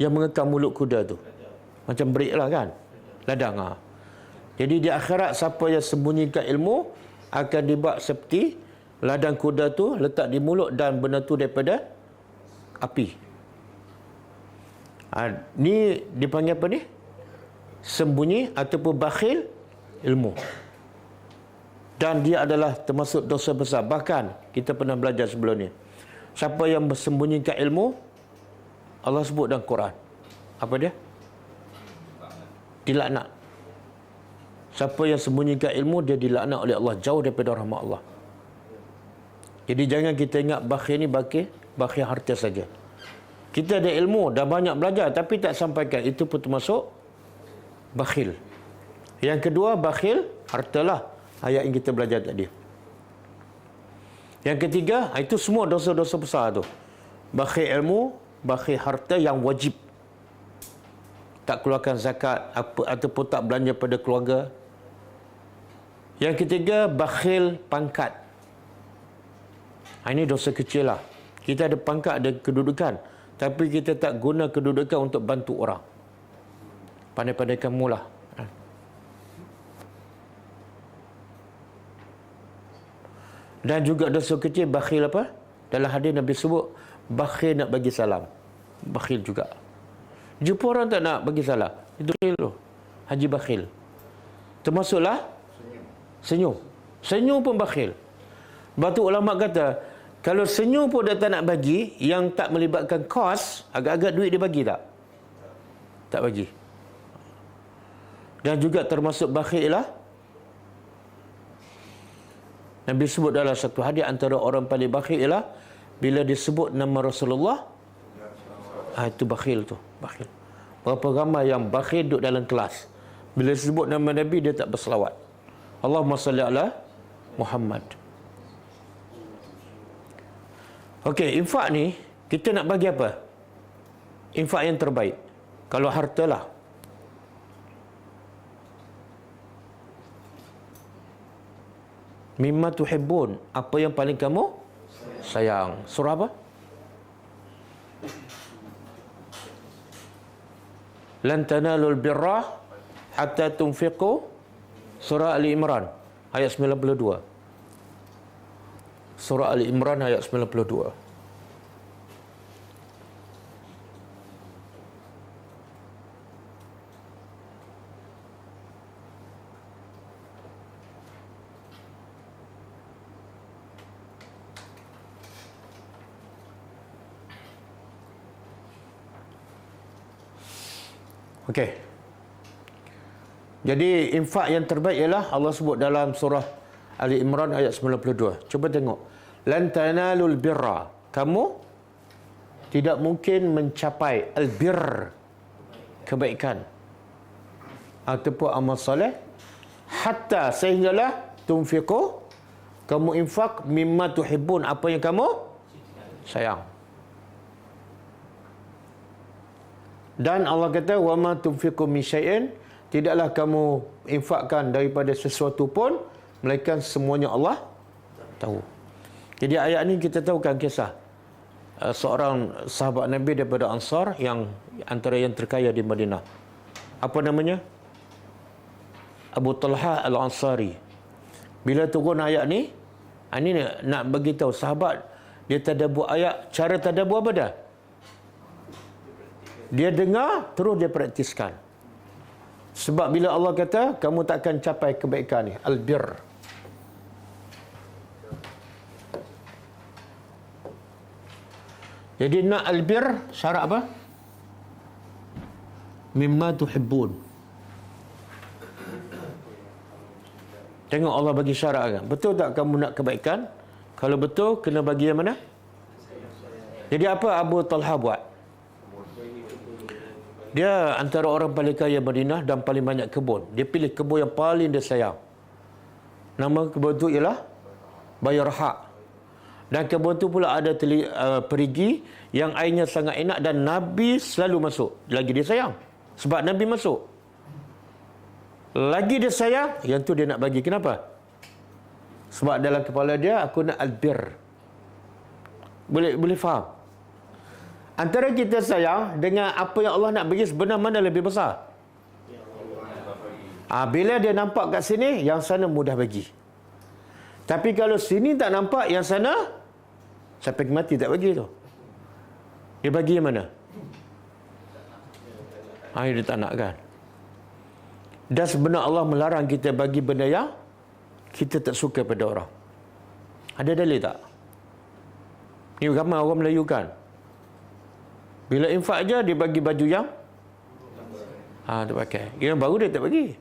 Yang mengekang mulut kuda tu. Macam break lah kan? Ladang. Jadi di akhirat, siapa yang sembunyikan ilmu akan dibuat seperti ladang kuda tu letak di mulut, dan benda tu daripada api. Ni dipanggil apa ni? Sembunyi ataupun bakhil ilmu. Dan dia adalah termasuk dosa besar. Bahkan kita pernah belajar sebelum ni, siapa yang bersembunyikan ilmu, Allah sebut dalam Quran, apa dia? Dilaknat. Siapa yang sembunyikan ilmu, dia dilaknat oleh Allah, jauh daripada rahmat Allah. Jadi jangan kita ingat bakhil ni bakhil harta saja. Kita ada ilmu, dah banyak belajar, tapi tak sampaikan, itu pun termasuk bakhil. Yang kedua, bakhil hartalah, ayat yang kita belajar tadi. Yang ketiga, itu semua dosa-dosa besar tu. Bakhil ilmu, bakhil harta yang wajib, tak keluarkan zakat ataupun tak belanja pada keluarga. Yang ketiga, bakhil pangkat. Ini dosa kecil lah. Kita ada pangkat, ada kedudukan, tapi kita tak guna kedudukan untuk bantu orang. Pandai-pandai kamu lah. Dan juga dosa kecil, bakhil apa? Dalam hadis Nabi sebut, bakhil nak bagi salam. Bakhil juga. Jumpa orang tak nak bagi salam, itu bakhil tu. Haji bakhil. Termasuklah senyum. Senyum pun bakhil. Batu ulama kata, kalau senyum pun dia tak nak bagi, yang tak melibatkan kos, agak-agak duit dia bagi tak? Tak bagi. Dan juga termasuk bakhil ialah, Nabi sebut dalam satu hadis, antara orang paling bakhil ialah bila disebut nama Rasulullah, itu bakhil tu. Bakhil. Berapa ramai yang bakhil duduk dalam kelas, bila disebut nama Nabi dia tak berselawat. Allahumma salli ala Muhammad. Okey, infak ni kita nak bagi apa? Infak yang terbaik. Kalau hartalah, mimma tuhibbun, apa yang paling kamu sayang. Surah apa? Lan tanalul birra hatta tunfiqu. Surah Ali Imran ayat 92. Surah Ali Imran ayat 92. Okey. Jadi infak yang terbaik ialah Allah sebut dalam surah Ali Imran ayat 92. Cuba tengok. lan tanalul birra. Kamu tidak mungkin mencapai al-birr, kebaikan ataupun amal soleh, hatta sehinggalah tunfiqu, kamu infak, mimma tuhibbun, apa yang kamu sayang. Dan Allah kata wa ma tunfiqu min syai'in, tidaklah kamu infakkan daripada sesuatu pun melainkan semuanya Allah tahu. Jadi ayat ni kita tahukan kisah seorang sahabat Nabi daripada Ansar yang antara yang terkaya di Madinah. Apa namanya? Abu Talha Al-Ansari. Bila turun ayat ni, ini nak bagi tahu sahabat dia tadabbur ayat. Cara tadabbur apa dah? Dia dengar terus dia praktiskan. Sebab bila Allah kata kamu takkan capai kebaikan ni, al-birr. Jadi nak albir syarat apa? Mimma tuhibbun. Tengok Allah bagi syarat kan. Betul tak kamu nak kebaikan? Kalau betul, kena bagi yang mana? Jadi apa Abu Talha buat? Dia antara orang paling kaya Madinah dan paling banyak kebun. Dia pilih kebun yang paling dia sayang. Nama kebun itu ialah Bayarha. Dan kebun tu pula ada perigi yang airnya sangat enak dan Nabi selalu masuk. Lagi dia sayang. Sebab Nabi masuk. Lagi dia sayang, yang tu dia nak bagi. Kenapa? Sebab dalam kepala dia, aku nak albir. Boleh faham? Antara kita sayang dengan apa yang Allah nak bagi, sebenarnya mana lebih besar? Bila dia nampak kat sini, yang sana mudah bagi. Tapi kalau sini tak nampak, yang sana sampai mati tak bagi tu. Dia bagi yang mana? Dia tak nak kan. Dan sebenarnya Allah melarang kita bagi benda yang kita tak suka pada orang. Ada dalil tak? Ni ramai orang Melayu kan. Bila infak je dia bagi baju yang tak pakai. Yang baru dia tak bagi.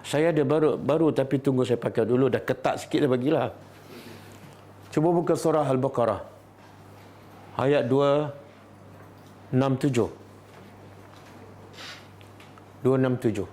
Saya ada baru tapi tunggu saya pakai dulu, dah ketat sikit dah bagilah. Cuba buka surah Al-Baqarah ayat 267. 267.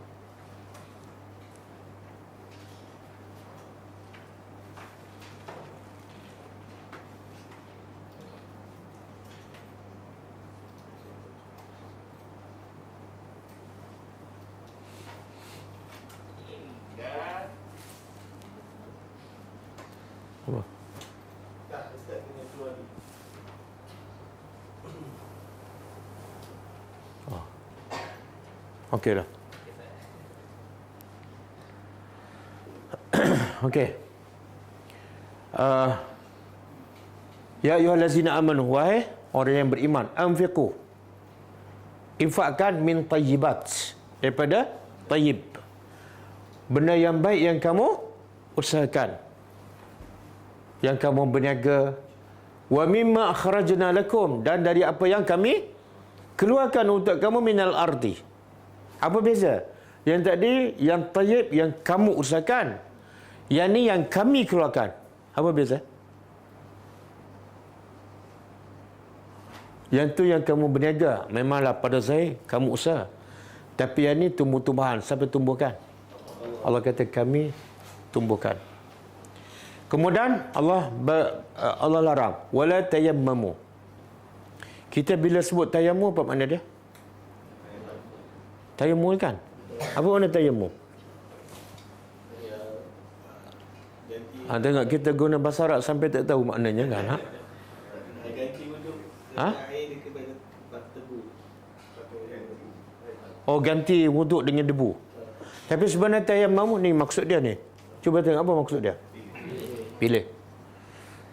Apa? Tak, Ustaz kena keluar ni. Okey dah. Okey. Ya ayyuhallazina amanu, wahai orang yang beriman, anfiqu, infakkan min tayyibat, daripada tayyib, benda yang baik yang kamu usahakan, yang kamu berniaga, wa mimma akhrajna lakum, dan dari apa yang kami keluarkan untuk kamu minal ardi. Apa beza? Yang tadi yang tayyib yang kamu usahakan, yang ni yang kami keluarkan. Apa beza? Yang tu yang kamu berniaga, memanglah pada saya kamu usaha. Tapi yang ni tumbuh-tumbuhan, siapa tumbuhkan? Allah kata kami tumbuhkan. Kemudian Allah larang wala tayammamu. Kita bila sebut tayammum apa makna dia? Tayammum kan? Apa makna tayammum? Tengok kita guna bahasa Arab sampai tak tahu maknanya kan? Ganti wuduk. Air dia kepada tebu. Oh, ganti wuduk dengan debu. Tapi sebenarnya tayammum ni maksud dia ni. Cuba tengok apa maksud dia. Pilih.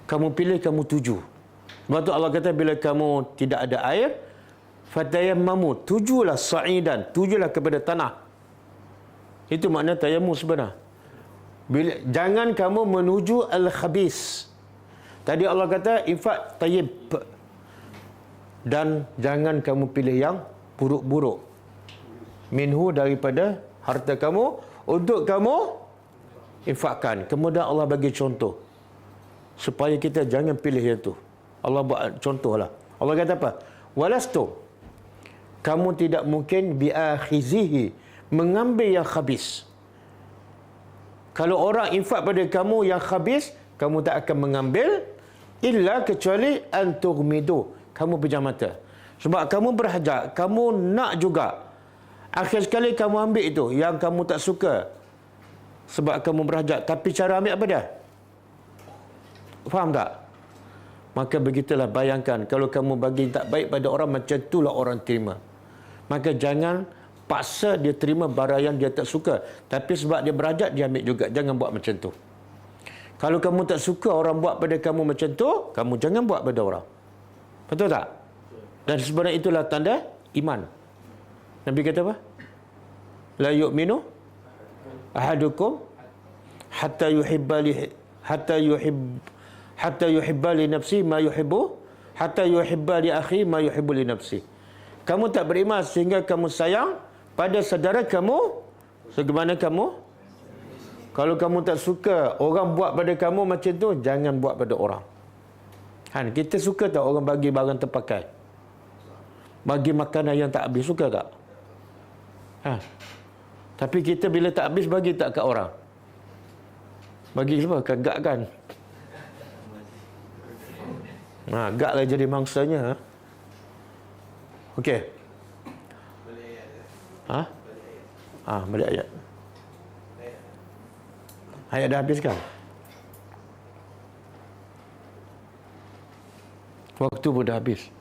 Kamu pilih, kamu tuju. Sebab tu Allah kata bila kamu tidak ada air, fatayammamu, tujulah sa'idan, tujulah kepada tanah. Itu makna tayammum sebenar. Jangan kamu menuju al-khabis. Tadi Allah kata infak tayyib. Dan jangan kamu pilih yang buruk-buruk. Minhu, daripada harta kamu, untuk kamu infakkan. Kemudian Allah bagi contoh. supaya kita jangan pilih yang tu. Allah buat contohlah. Allah kata apa? Walastu, kamu tidak mungkin biakhizihi, mengambil yang khabis. Kalau orang infak pada kamu yang khabis, kamu tak akan mengambil, illa kecuali antughmidu, kamu pejam mata. Sebab kamu berhajat, kamu nak juga. Akhir sekali kamu ambil itu yang kamu tak suka sebab kamu berhajat. Tapi cara ambil apa dia? Faham tak? Maka begitulah, bayangkan kalau kamu bagi tak baik pada orang, macam itulah orang terima. Maka jangan paksa dia terima barang yang dia tak suka. Tapi sebab dia berhajat, dia ambil juga. Jangan buat macam tu. Kalau kamu tak suka orang buat pada kamu macam tu, kamu jangan buat pada orang. Betul tak? Dan sebenarnya itulah tanda iman. Nabi kata apa? La yu'minu ahadukum hatta yuhibba li nafsi ma yuhibbu, hatta yuhibba li akhi ma yuhibbu li nafsi. Kamu tak beriman sehingga kamu sayang pada saudara kamu sebagaimana kamu. Kalau kamu tak suka orang buat pada kamu macam tu, jangan buat pada orang. Kita suka tak orang bagi barang terpakai? Bagi makanan yang tak habis, suka tak? Tapi kita bila tak habis, bagi tak kat orang? Bagi apa? Kagak kan? Gak lah jadi mangsanya. Okey. Balik ayat. Ayat dah habis kan? Waktu pun dah habis.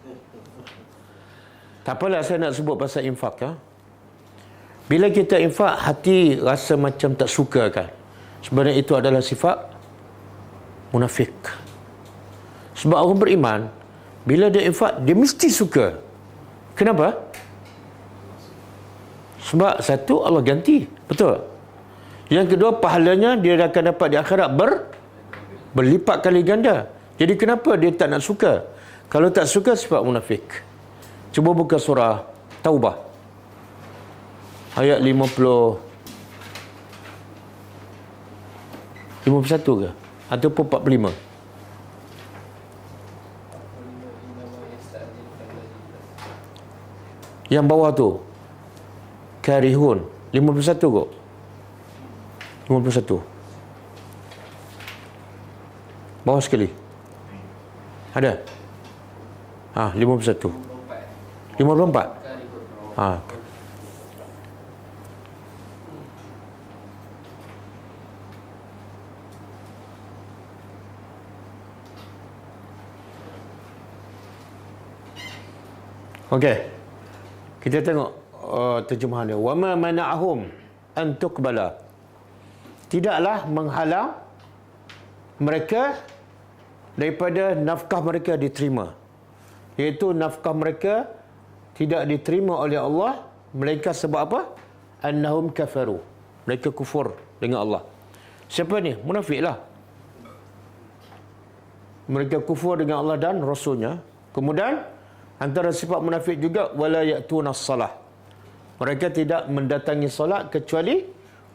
Tak apalah saya nak sebut pasal infak. Bila kita infak, hati rasa macam tak suka kan? Sebenarnya itu adalah sifat munafik. Sebab orang beriman, bila dia infak, dia mesti suka. Kenapa? Sebab satu, Allah ganti. Betul? Yang kedua, pahalanya dia akan dapat di akhirat berlipat kali ganda. Jadi kenapa dia tak nak suka? Kalau tak suka, sifat munafik. Cuba buka surah Taubah. Ayat 51 ke? Ataupun 45? Yang bawah tu. Karihun. 51 kok. 51. Bawah sekali. Ada? 51. 54. Okey. Kita tengok terjemahan dia. Wa ma mana'ahum an tuqbala. Tidaklah menghalang mereka daripada nafkah mereka diterima. Iaitu nafkah mereka tidak diterima oleh Allah, melainkan sebab apa? Annahum kafaru. Mereka kufur dengan Allah. Siapa ni? Munafiklah. Mereka kufur dengan Allah dan Rasulnya. Kemudian antara sifat munafik juga wala ya'tunas salah. Mereka tidak mendatangi solat kecuali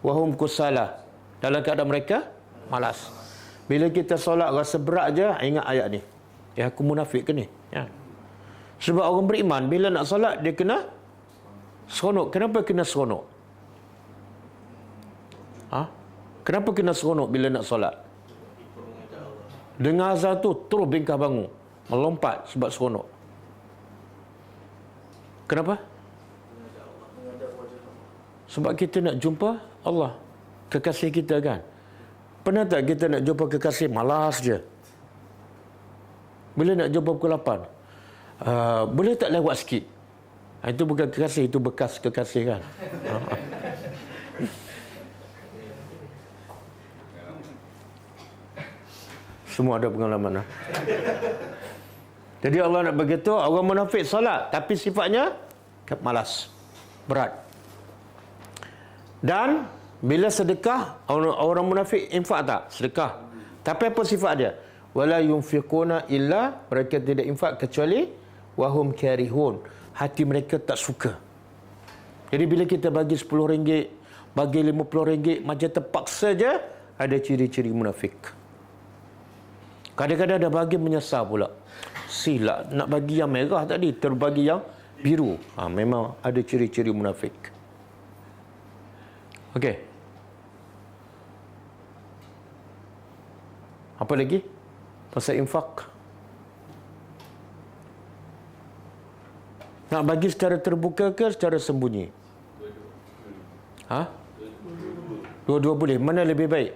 wahum kusala, dalam keadaan mereka malas. Bila kita solat rasa berat je, ingat ayat ni. Aku munafik ke ni? Sebab orang beriman bila nak solat dia kena seronok. Kenapa kena seronok? Kenapa kena seronok bila nak solat? Dengar azan tu terus bingkah bangun, melompat sebab seronok. Kenapa? Sebab kita nak jumpa Allah, kekasih kita kan. Pernah tak kita nak jumpa kekasih, malas je. Bila nak jumpa pukul 8, boleh tak lewat sikit? Itu bukan kekasih, itu bekas kekasih kan. Semua ada pengalaman. Jadi Allah nak begitu, orang munafik solat tapi sifatnya malas, berat. Dan bila sedekah, orang munafik infak tak? Sedekah. Tapi apa sifat dia? Wala yunfiquna illa, mereka tidak infak kecuali wahum karihun. Hati mereka tak suka. Jadi bila kita bagi RM10, bagi RM50, macam terpaksa je, ada ciri-ciri munafik. Kadang-kadang dah bagi menyesal pula. Silap nak bagi yang merah tadi, terbagi yang biru. Memang ada ciri-ciri munafik. Okey. Apa lagi? Pasal infak. Nak bagi secara terbuka ke secara sembunyi? Dua-dua boleh. Mana lebih baik?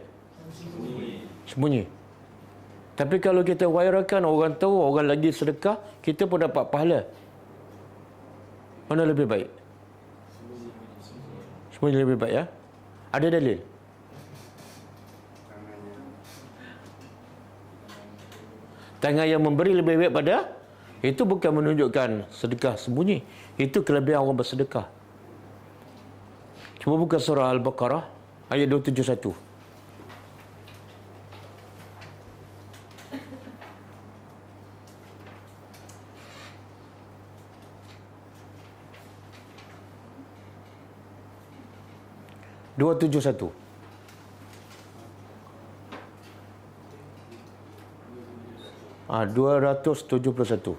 Sembunyi. Tapi kalau kita wairakan, orang tahu, orang lagi sedekah, kita pun dapat pahala. Mana lebih baik? Sembunyi lebih baik, ya? Ada dalil? Tangan yang memberi lebih baik pada, itu bukan menunjukkan sedekah sembunyi. Itu kelebihan orang bersedekah. Cuba buka surah Al-Baqarah ayat 271. Dua tujuh satu. Ah, 271.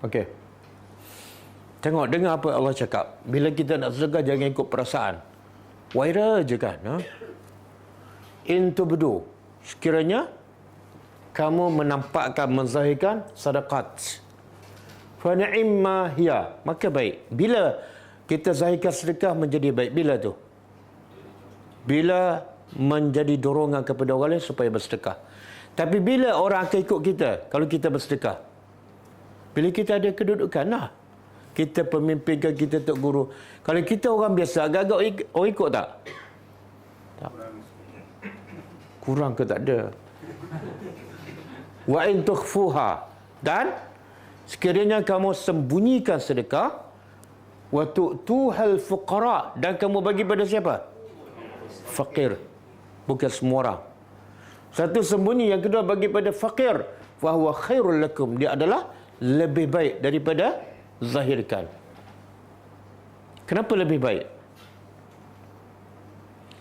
Okey. Tengok, dengar apa Allah cakap. Bila kita nak sedekah, jangan ikut perasaan. Waira je kan. In tubdu. Sekiranya kamu menampakkan, menzahirkan sedekah. Fa ni'ma hiya. Maka baik. Bila kita zahirkan sedekah menjadi baik. Bila tu? Bila menjadi dorongan kepada orang lain supaya bersedekah. Tapi bila orang akan ikut kita kalau kita bersedekah? Bila kita ada kedudukan lah. Kita pemimpin ke, kita tok guru. Kalau kita orang biasa, agak-agak orang ikut tak? Tak. Kurang ke tak ada? Wa in tukhfuha. Dan sekiranya kamu sembunyikan sedekah, wa tu'tuhal fuqara, dan kamu bagi pada siapa? Fakir. Bukan semua orang. Satu sembunyi, yang kedua bagi pada fakir. Fa huwa khairul lakum. Dia adalah lebih baik daripada zahirkan. Kenapa lebih baik?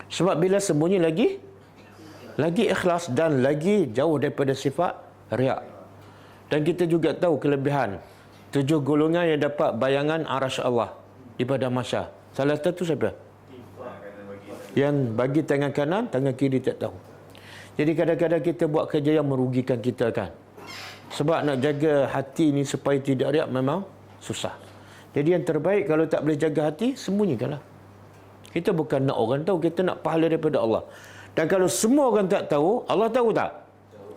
Sebab bila sembunyi lagi ikhlas dan lagi jauh daripada sifat riak. Dan kita juga tahu kelebihan 7 golongan yang dapat bayangan arasy Allah di padang mahsyar. Salah satu siapa? Yang bagi tangan kanan, tangan kiri tak tahu. Jadi kadang-kadang kita buat kerja yang merugikan kita kan. Sebab nak jaga hati ni supaya tidak riak memang susah. Jadi yang terbaik kalau tak boleh jaga hati, sembunyikanlah. Kita bukan nak orang tahu, kita nak pahala daripada Allah. Dan kalau semua orang tak tahu, Allah tahu tak?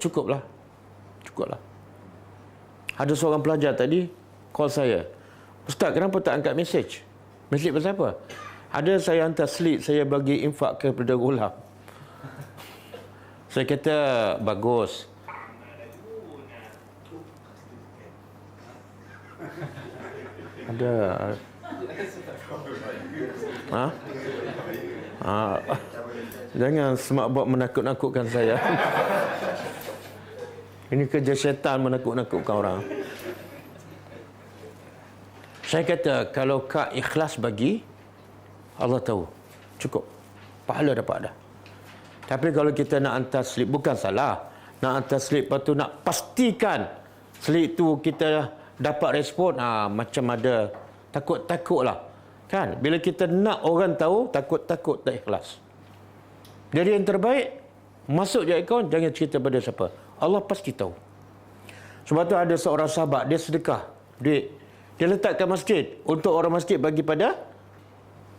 Cukuplah. Cukuplah. Ada seorang pelajar tadi call saya. Ustaz, kenapa tak angkat mesej? Mesej pasal apa? Ada saya hantar slip, saya bagi infak kepada Ghulam. Saya kata, bagus. Ada. Jangan semak buat menakut-nakutkan saya. Ini kerja syaitan, menakut-nakutkan orang. Saya kata, kalau kau ikhlas bagi, Allah tahu. Cukup. Pahala dapat dah. Tapi kalau kita nak hantar slip, bukan salah. Nak hantar slip, lepas tu nak pastikan slip tu kita dapat respon, macam ada takut-takut lah. Kan? Bila kita nak orang tahu, takut-takut tak ikhlas. Jadi yang terbaik, masuk je akaun, jangan cerita pada siapa. Allah pasti tahu. Sebab tu ada seorang sahabat, dia sedekah duit. Dia letakkan masjid. Untuk orang masjid bagi pada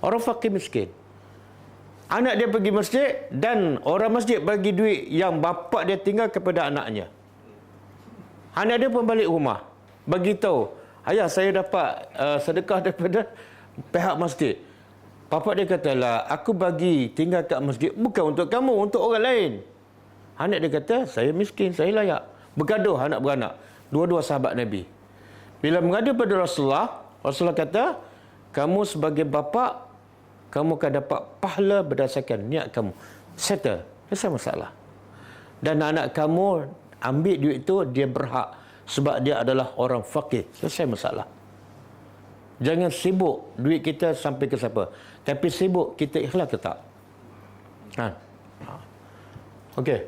orang fakir miskin. Anak dia pergi masjid dan orang masjid bagi duit yang bapa dia tinggal kepada anaknya. Anak dia pun balik rumah. Bagi tahu, ayah saya dapat sedekah daripada pihak masjid. Bapa dia kata, lah, aku bagi tinggal kat masjid bukan untuk kamu, untuk orang lain. Anak dia kata, saya miskin, saya layak. Bergaduh anak beranak. Dua-dua sahabat Nabi. Bila mengadu pada Rasulullah, Rasulullah kata, kamu sebagai bapa, kamu akan dapat pahala berdasarkan niat kamu. Settle. Selesai masalah. Dan anak kamu ambil duit itu, dia berhak sebab dia adalah orang faqih. Selesai masalah. Jangan sibuk duit kita sampai ke siapa. Tapi sibuk kita ikhlas ke tak? Okey.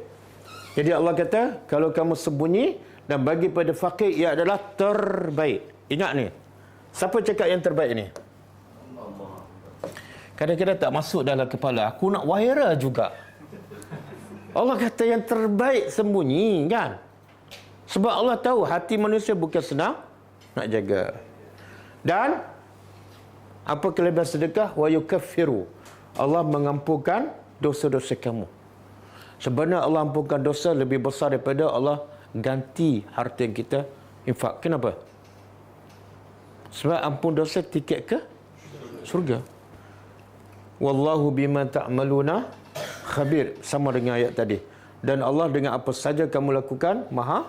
Jadi Allah kata, kalau kamu sembunyi dan bagi pada faqih, ia adalah terbaik. Ingat ni. Siapa cakap yang terbaik ni? Kadang-kadang tak masuk dalam kepala. Aku nak viral juga. Allah kata yang terbaik sembunyi, kan? Sebab Allah tahu hati manusia bukan senang nak jaga. Dan apa kelebihan sedekah? Wa yukaffiru. Allah mengampunkan dosa-dosa kamu. Sebenarnya Allah ampunkan dosa lebih besar daripada Allah ganti harta yang kita infak. Kenapa? Sebab ampun dosa tiket ke surga. Wallahu bima ta'maluna khabir. Sama dengan ayat tadi. Dan Allah dengan apa saja kamu lakukan maha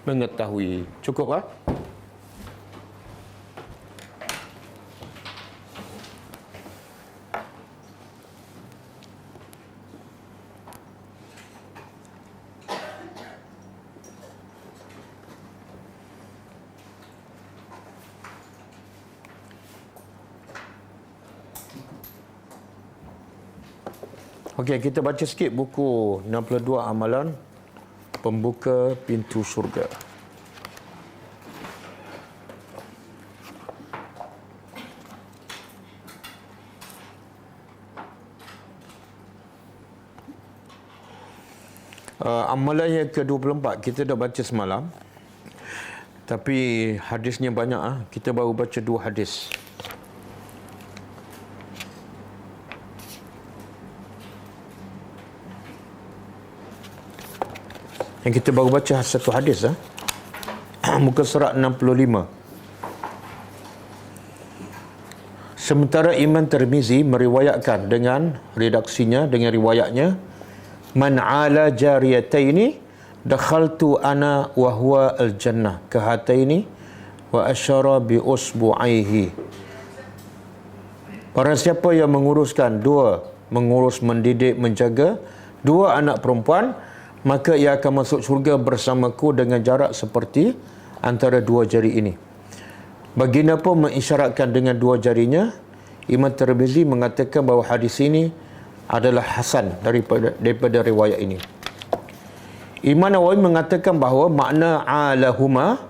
mengetahui. Cukup lah. Okey, kita baca sikit buku 62 amalan pembuka pintu syurga. Amalan yang ke-24 kita dah baca semalam. Tapi hadisnya banyak kita baru baca 2 hadis. Yang kita baru baca 1 hadis muka surat 65. Sementara Imam Tirmizi meriwayatkan dengan redaksinya, dengan riwayatnya, man ala jariyataini dakhaltu ana wa huwa al-jannah kahataini wa asyara bi usbu'aihi. Orang siapa yang mengurus mendidik, menjaga 2 anak perempuan, maka ia akan masuk syurga bersamaku dengan jarak seperti antara 2 jari ini. Baginda pun mengisyaratkan dengan 2 jarinya. Imam Tirmizi mengatakan bahawa hadis ini adalah hasan daripada riwayat ini. Imam Nawawi mengatakan bahawa makna alahuma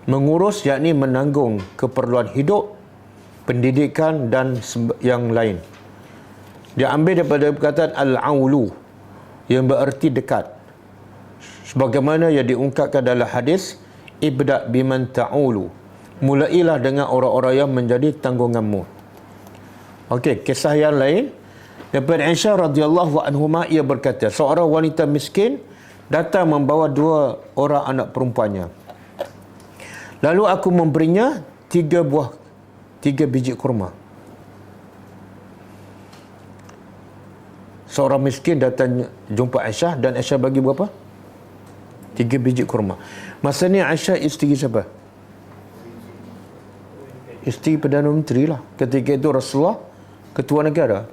mengurus, yakni menanggung keperluan hidup, pendidikan dan yang lain. Dia ambil daripada perkataan al-aulu yang bererti dekat. Sebagaimana yang diungkapkan dalam hadis, ibda biman ta'ulu. Mulailah dengan orang-orang yang menjadi tanggunganmu. Okey, kisah yang lain daripada Aisyah radhiyallahu anhuma, ia berkata, seorang wanita miskin datang membawa 2 orang anak perempuannya. Lalu aku memberinya 3 biji kurma. Seorang miskin datang jumpa Aisyah dan Aisyah bagi berapa? 3 biji kurma. Masa ni Aisyah isteri siapa? Isteri Perdana Menteri lah. Ketika itu Rasulullah ketua negara.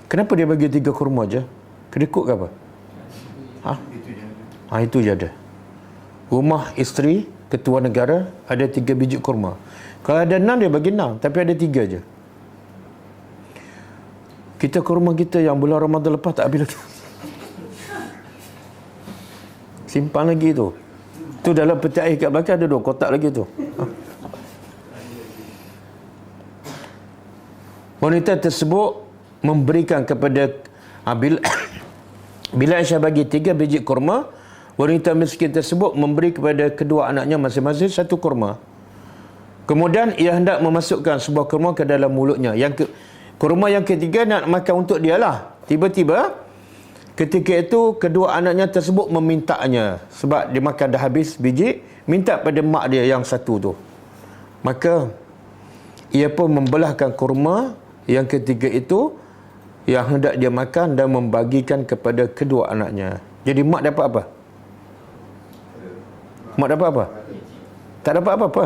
Kenapa dia bagi 3 kurma je? Kedekut ke apa? Itu je ada. Rumah isteri ketua negara ada 3 biji kurma. Kalau ada 6 dia bagi 6, tapi ada 3 je. Kita kurma kita yang bulan Ramadan lepas tak habis lagi. Simpan lagi tu. Tu dalam peti air kat belakang ada 2 kotak lagi tu. Wanita tersebut memberikan kepada bila Aisyah bagi 3 biji kurma, wanita miskin tersebut memberi kepada kedua anaknya masing-masing 1 kurma. Kemudian ia hendak memasukkan sebuah kurma ke dalam mulutnya. Kurma yang ketiga nak makan untuk dia lah. Tiba-tiba ketika itu kedua anaknya tersebut memintanya, sebab dia makan dah habis biji, minta pada mak dia yang 1 tu. Maka ia pun membelahkan kurma yang ketiga itu yang hendak dia makan dan membagikan kepada kedua anaknya. Jadi mak dapat apa? Mak dapat apa? Tak dapat apa-apa.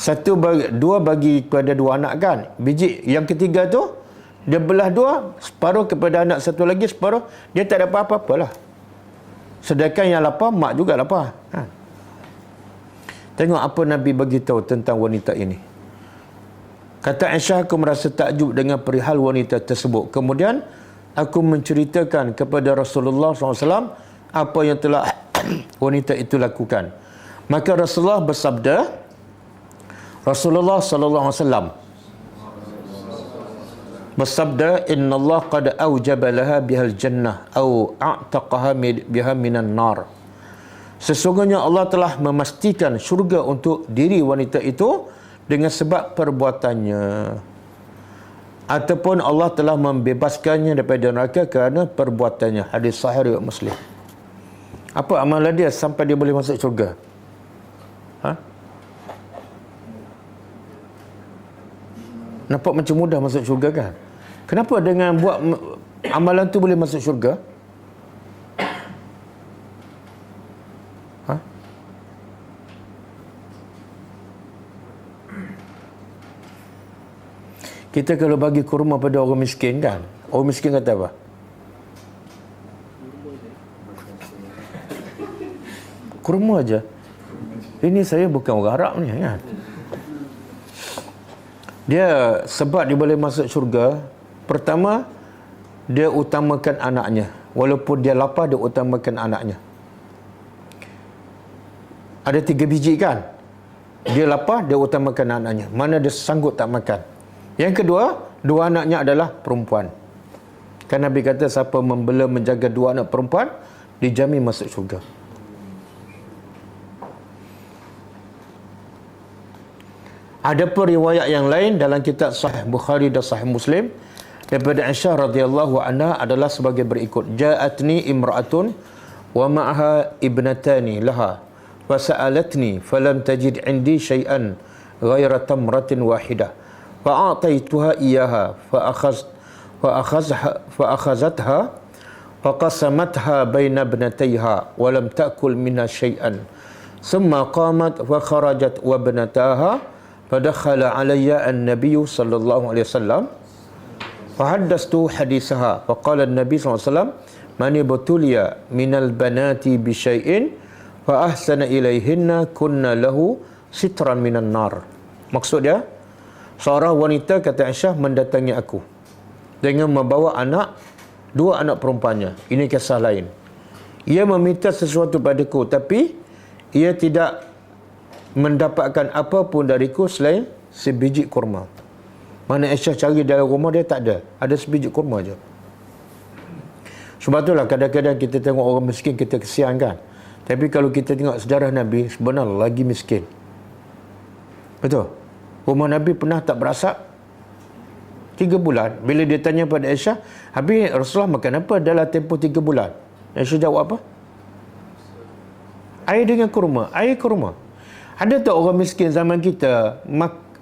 2 bagi kepada 2 anak kan. Biji yang ketiga tu dia belah 2, separuh kepada anak 1 lagi, separuh dia tak dapat apa-apa lah. Sedangkan yang lapar, mak juga lapar. Tengok apa Nabi beritahu tentang wanita ini. Kata Aisyah, aku merasa takjub dengan perihal wanita tersebut. Kemudian, aku menceritakan kepada Rasulullah SAW apa yang telah wanita itu lakukan. Maka Rasulullah bersabda, Rasulullah SAW bersabda, Inna Allah qad awjaba laha bihal jannah au a'taqaha biha minan nar. Sesungguhnya Allah telah memastikan syurga untuk diri wanita itu dengan sebab perbuatannya. Ataupun Allah telah membebaskannya daripada neraka kerana perbuatannya. Hadis sahih riwayat Muslim. Apa amalan dia sampai dia boleh masuk syurga? Nampak macam mudah masuk syurga kan? Kenapa dengan buat amalan tu boleh masuk syurga? Kita kalau bagi kurma pada orang miskin kan, orang miskin kata apa? Kurma aja. Ini saya bukan orang Arab ni kan. Dia sebab dia boleh masuk syurga, pertama dia utamakan anaknya. Walaupun dia lapar, dia utamakan anaknya. Ada 3 biji kan? Dia lapar, dia utamakan anaknya. Mana dia sanggup tak makan. Yang kedua, 2 anaknya adalah perempuan. Kan Nabi kata siapa membela menjaga 2 anak perempuan dijamin masuk syurga. Ada pun riwayat yang lain dalam kitab Sahih Bukhari dan Sahih Muslim daripada Aisyah radhiyallahu anha adalah sebagai berikut. Ja'atni imra'atun wa ma'aha ibnatani laha wa sa'alatni falam tajid 'indi syai'an ghaira tamratin wahidah. فأعطيتها إياها فأخذتها فقسمتها بين ابنتيها ولم تأكل منها شيئا ثم قامت وخرجت وابنتاها فدخل علي النبي صلى الله عليه وسلم فحدثت حديثها فقال النبي صلى الله عليه وسلم من ابتلي من البنات بشيء فأحسن إليهن كنا له سترا من النار. Maksudnya, seorang wanita, kata Aisyah, mendatangi aku dengan membawa 2 anak perempuannya. Ini kisah lain. Ia meminta sesuatu padaku, tapi ia tidak mendapatkan apa pun dariku selain sebiji kurma. Mana Aisyah cari dalam rumah dia tak ada. Ada sebiji kurma je. Sebab itulah kadang-kadang kita tengok orang miskin, kita kesian kan. Tapi kalau kita tengok sejarah Nabi, sebenarnya lagi miskin. Betul? Rumah Nabi pernah tak berasap 3 bulan. Bila dia tanya pada Aisyah, habis Rasulullah makan apa dalam tempoh 3 bulan? Aisyah jawab apa? Air dengan kurma. Air kurma. Ada tak orang miskin zaman kita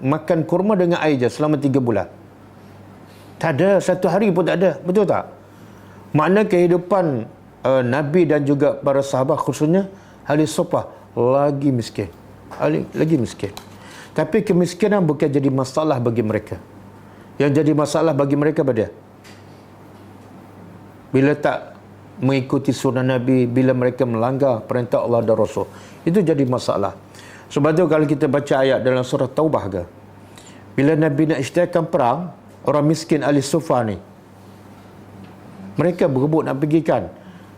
makan kurma dengan air je selama 3 bulan? Tak ada. 1 hari pun tak ada. Betul tak? Makna kehidupan Nabi dan juga para sahabat, khususnya ahli sufah, lagi miskin. Lagi miskin. Tapi kemiskinan bukan jadi masalah bagi mereka. Yang jadi masalah bagi mereka apa dia? Bila tak mengikuti sunnah Nabi, bila mereka melanggar perintah Allah dan Rasul. Itu jadi masalah. Sebab tu kalau kita baca ayat dalam surah Taubah ke, bila Nabi nak isytiharkan perang, orang miskin ahli sufah ni, mereka berebut nak pergi kan.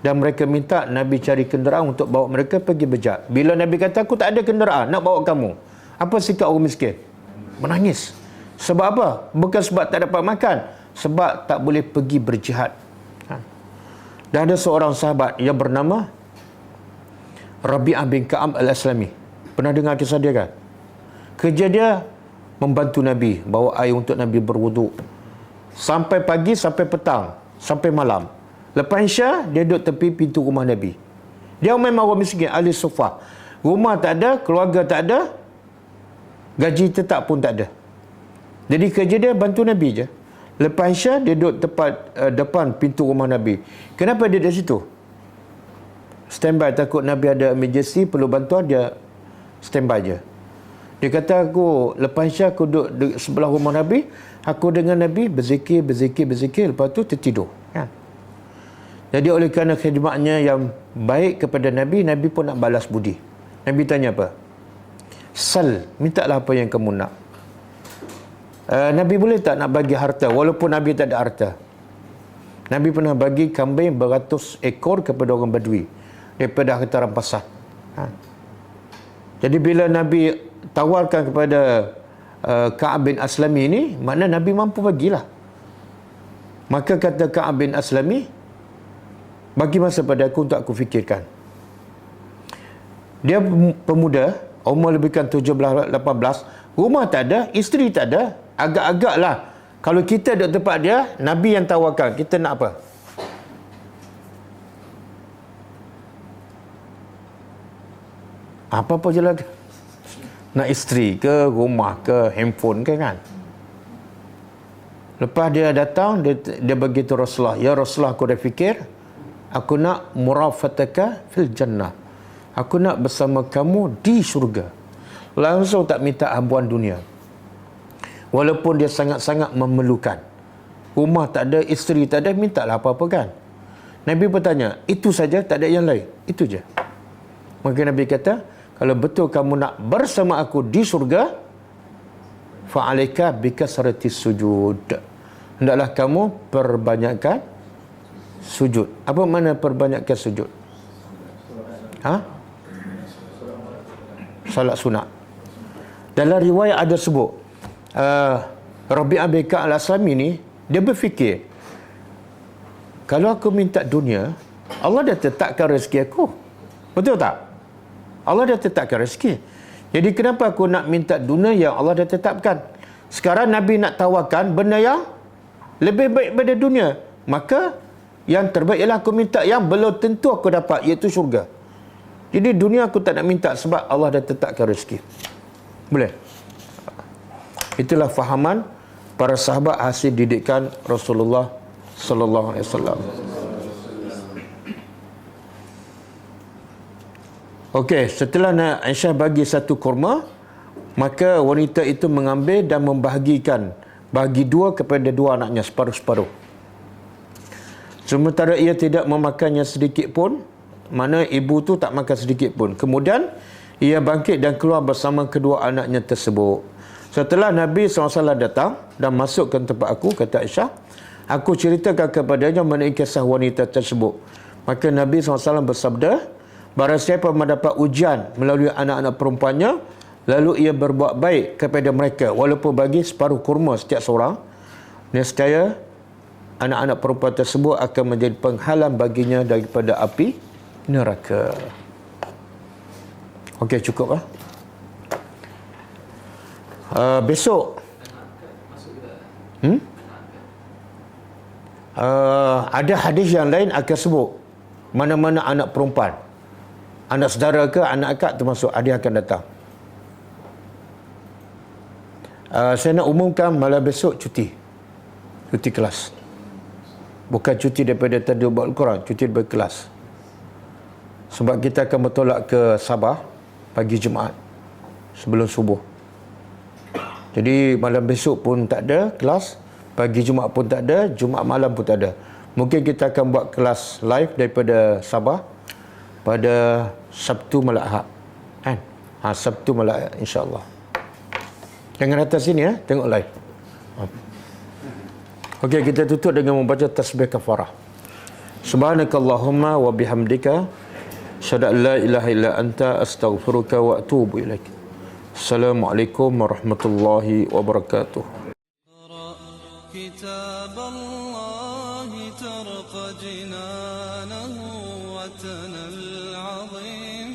Dan mereka minta Nabi cari kenderaan untuk bawa mereka pergi bejat. Bila Nabi kata, aku tak ada kenderaan nak bawa kamu, apa sikap orang miskin? Menangis. Sebab apa? Bukan sebab tak dapat makan, sebab tak boleh pergi berjihad. Dan ada seorang sahabat yang bernama Rabi'ah bin Ka'ab al-Aslami. Pernah dengar kisah dia kan? Kerja dia membantu Nabi, bawa air untuk Nabi berwuduk. Sampai pagi, sampai petang, sampai malam. Lepas Isya, dia duduk tepi pintu rumah Nabi. Dia memang orang miskin, ahli sufah. Rumah tak ada, keluarga tak ada, gaji tetap pun tak ada. Jadi kerja dia bantu Nabi je. Lepas Isya, dia duduk tepat depan pintu rumah Nabi. Kenapa dia di situ? Standby, takut Nabi ada emergency, perlu bantuan, dia standby je. Dia kata, aku lepas Isya, aku duduk sebelah rumah Nabi, aku dengan Nabi berzikir, lepas tu tertidur. Kan? Jadi oleh kerana khidmatnya yang baik kepada Nabi, Nabi pun nak balas budi. Nabi tanya apa? Sal, mintalah apa yang kamu nak. Nabi boleh tak nak bagi harta walaupun Nabi tak ada harta? Nabi pernah bagi kambing beratus ekor kepada orang Badui daripada harta rampasan. Jadi bila Nabi tawarkan kepada Ka'ab bin Aslami ini, makna Nabi mampu bagilah. Maka kata Ka'ab bin Aslami, bagi masa pada aku untuk aku fikirkan. Dia pemuda, umur lebihkan 17-18, rumah tak ada, isteri tak ada, agak-agak lah. Kalau kita duduk tempat dia, Nabi yang tawarkan, kita nak apa? Apa-apa je lah. Nak isteri ke, rumah ke, handphone ke kan? Lepas dia datang, dia beritahu Rasulullah, ya Rasulullah, aku dah fikir, aku nak murafataka fil jannah. Aku nak bersama kamu di syurga. Langsung tak minta habuan dunia. Walaupun dia sangat-sangat memerlukan. Rumah tak ada, isteri tak ada, mintalah apa-apa kan. Nabi bertanya, itu saja, tak ada yang lain. Itu je. Maka Nabi kata, kalau betul kamu nak bersama aku di syurga, fa'alaika bikasratis sujud. Hendaklah kamu perbanyakkan sujud. Apa makna perbanyakkan sujud? Salat sunat. Dalam riwayat ada sebut, Rabi'ah bin Ka'ab al-Aslami ni, dia berfikir, kalau aku minta dunia, Allah dah tetapkan rezeki aku. Betul tak? Allah dah tetapkan rezeki. Jadi kenapa aku nak minta dunia yang Allah dah tetapkan? Sekarang Nabi nak tawarkan benda yang lebih baik daripada dunia. Maka yang terbaik ialah aku minta yang belum tentu aku dapat, iaitu syurga. Jadi dunia aku tak nak minta sebab Allah dah tetapkan rezeki. Boleh? Itulah fahaman para sahabat hasil didikan Rasulullah sallallahu alaihi wasallam. Okey, setelah Aisyah bagi satu kurma, maka wanita itu mengambil dan membahagikan, bagi dua kepada dua anaknya, separuh-separuh. Sementara ia tidak memakannya sedikit pun, mana ibu tu tak makan sedikit pun. Kemudian ia bangkit dan keluar bersama kedua anaknya tersebut. Setelah Nabi SAW datang dan masuk ke tempat aku, kata Aisyah, aku ceritakan kepadanya mengenai kisah wanita tersebut. Maka Nabi SAW bersabda, barang siapa mendapat ujian melalui anak-anak perempuannya, lalu ia berbuat baik kepada mereka, walaupun bagi separuh kurma setiap seorang, nescaya anak-anak perempuan tersebut akan menjadi penghalang baginya daripada api neraka. Okey, cukup lah. Besok ada hadis yang lain akan sebut mana-mana anak perempuan, anak saudara ke anak akak termasuk, ada akan datang. Saya nak umumkan malam besok cuti kelas. Bukan cuti daripada tadi buat Al-Quran, cuti daripada kelas. Sebab kita akan bertolak ke Sabah pagi Jumaat sebelum subuh. Jadi malam besok pun tak ada kelas, pagi Jumaat pun tak ada, Jumaat malam pun tak ada. Mungkin kita akan buat kelas live daripada Sabah pada Sabtu malam Ahad. Kan? Sabtu malam Ahad, insya-Allah. Jangan datang sini ya, tengok live. Okey, kita tutup dengan membaca tasbih kafarah. Subhanakallahumma wa bihamdika, asyhadu an la ilaha illa anta, astaghfiruka wa atubu ilaik. Assalamualaikum warahmatullahi wabarakatuh. كتاب الله ترق جنانه وتنى العظيم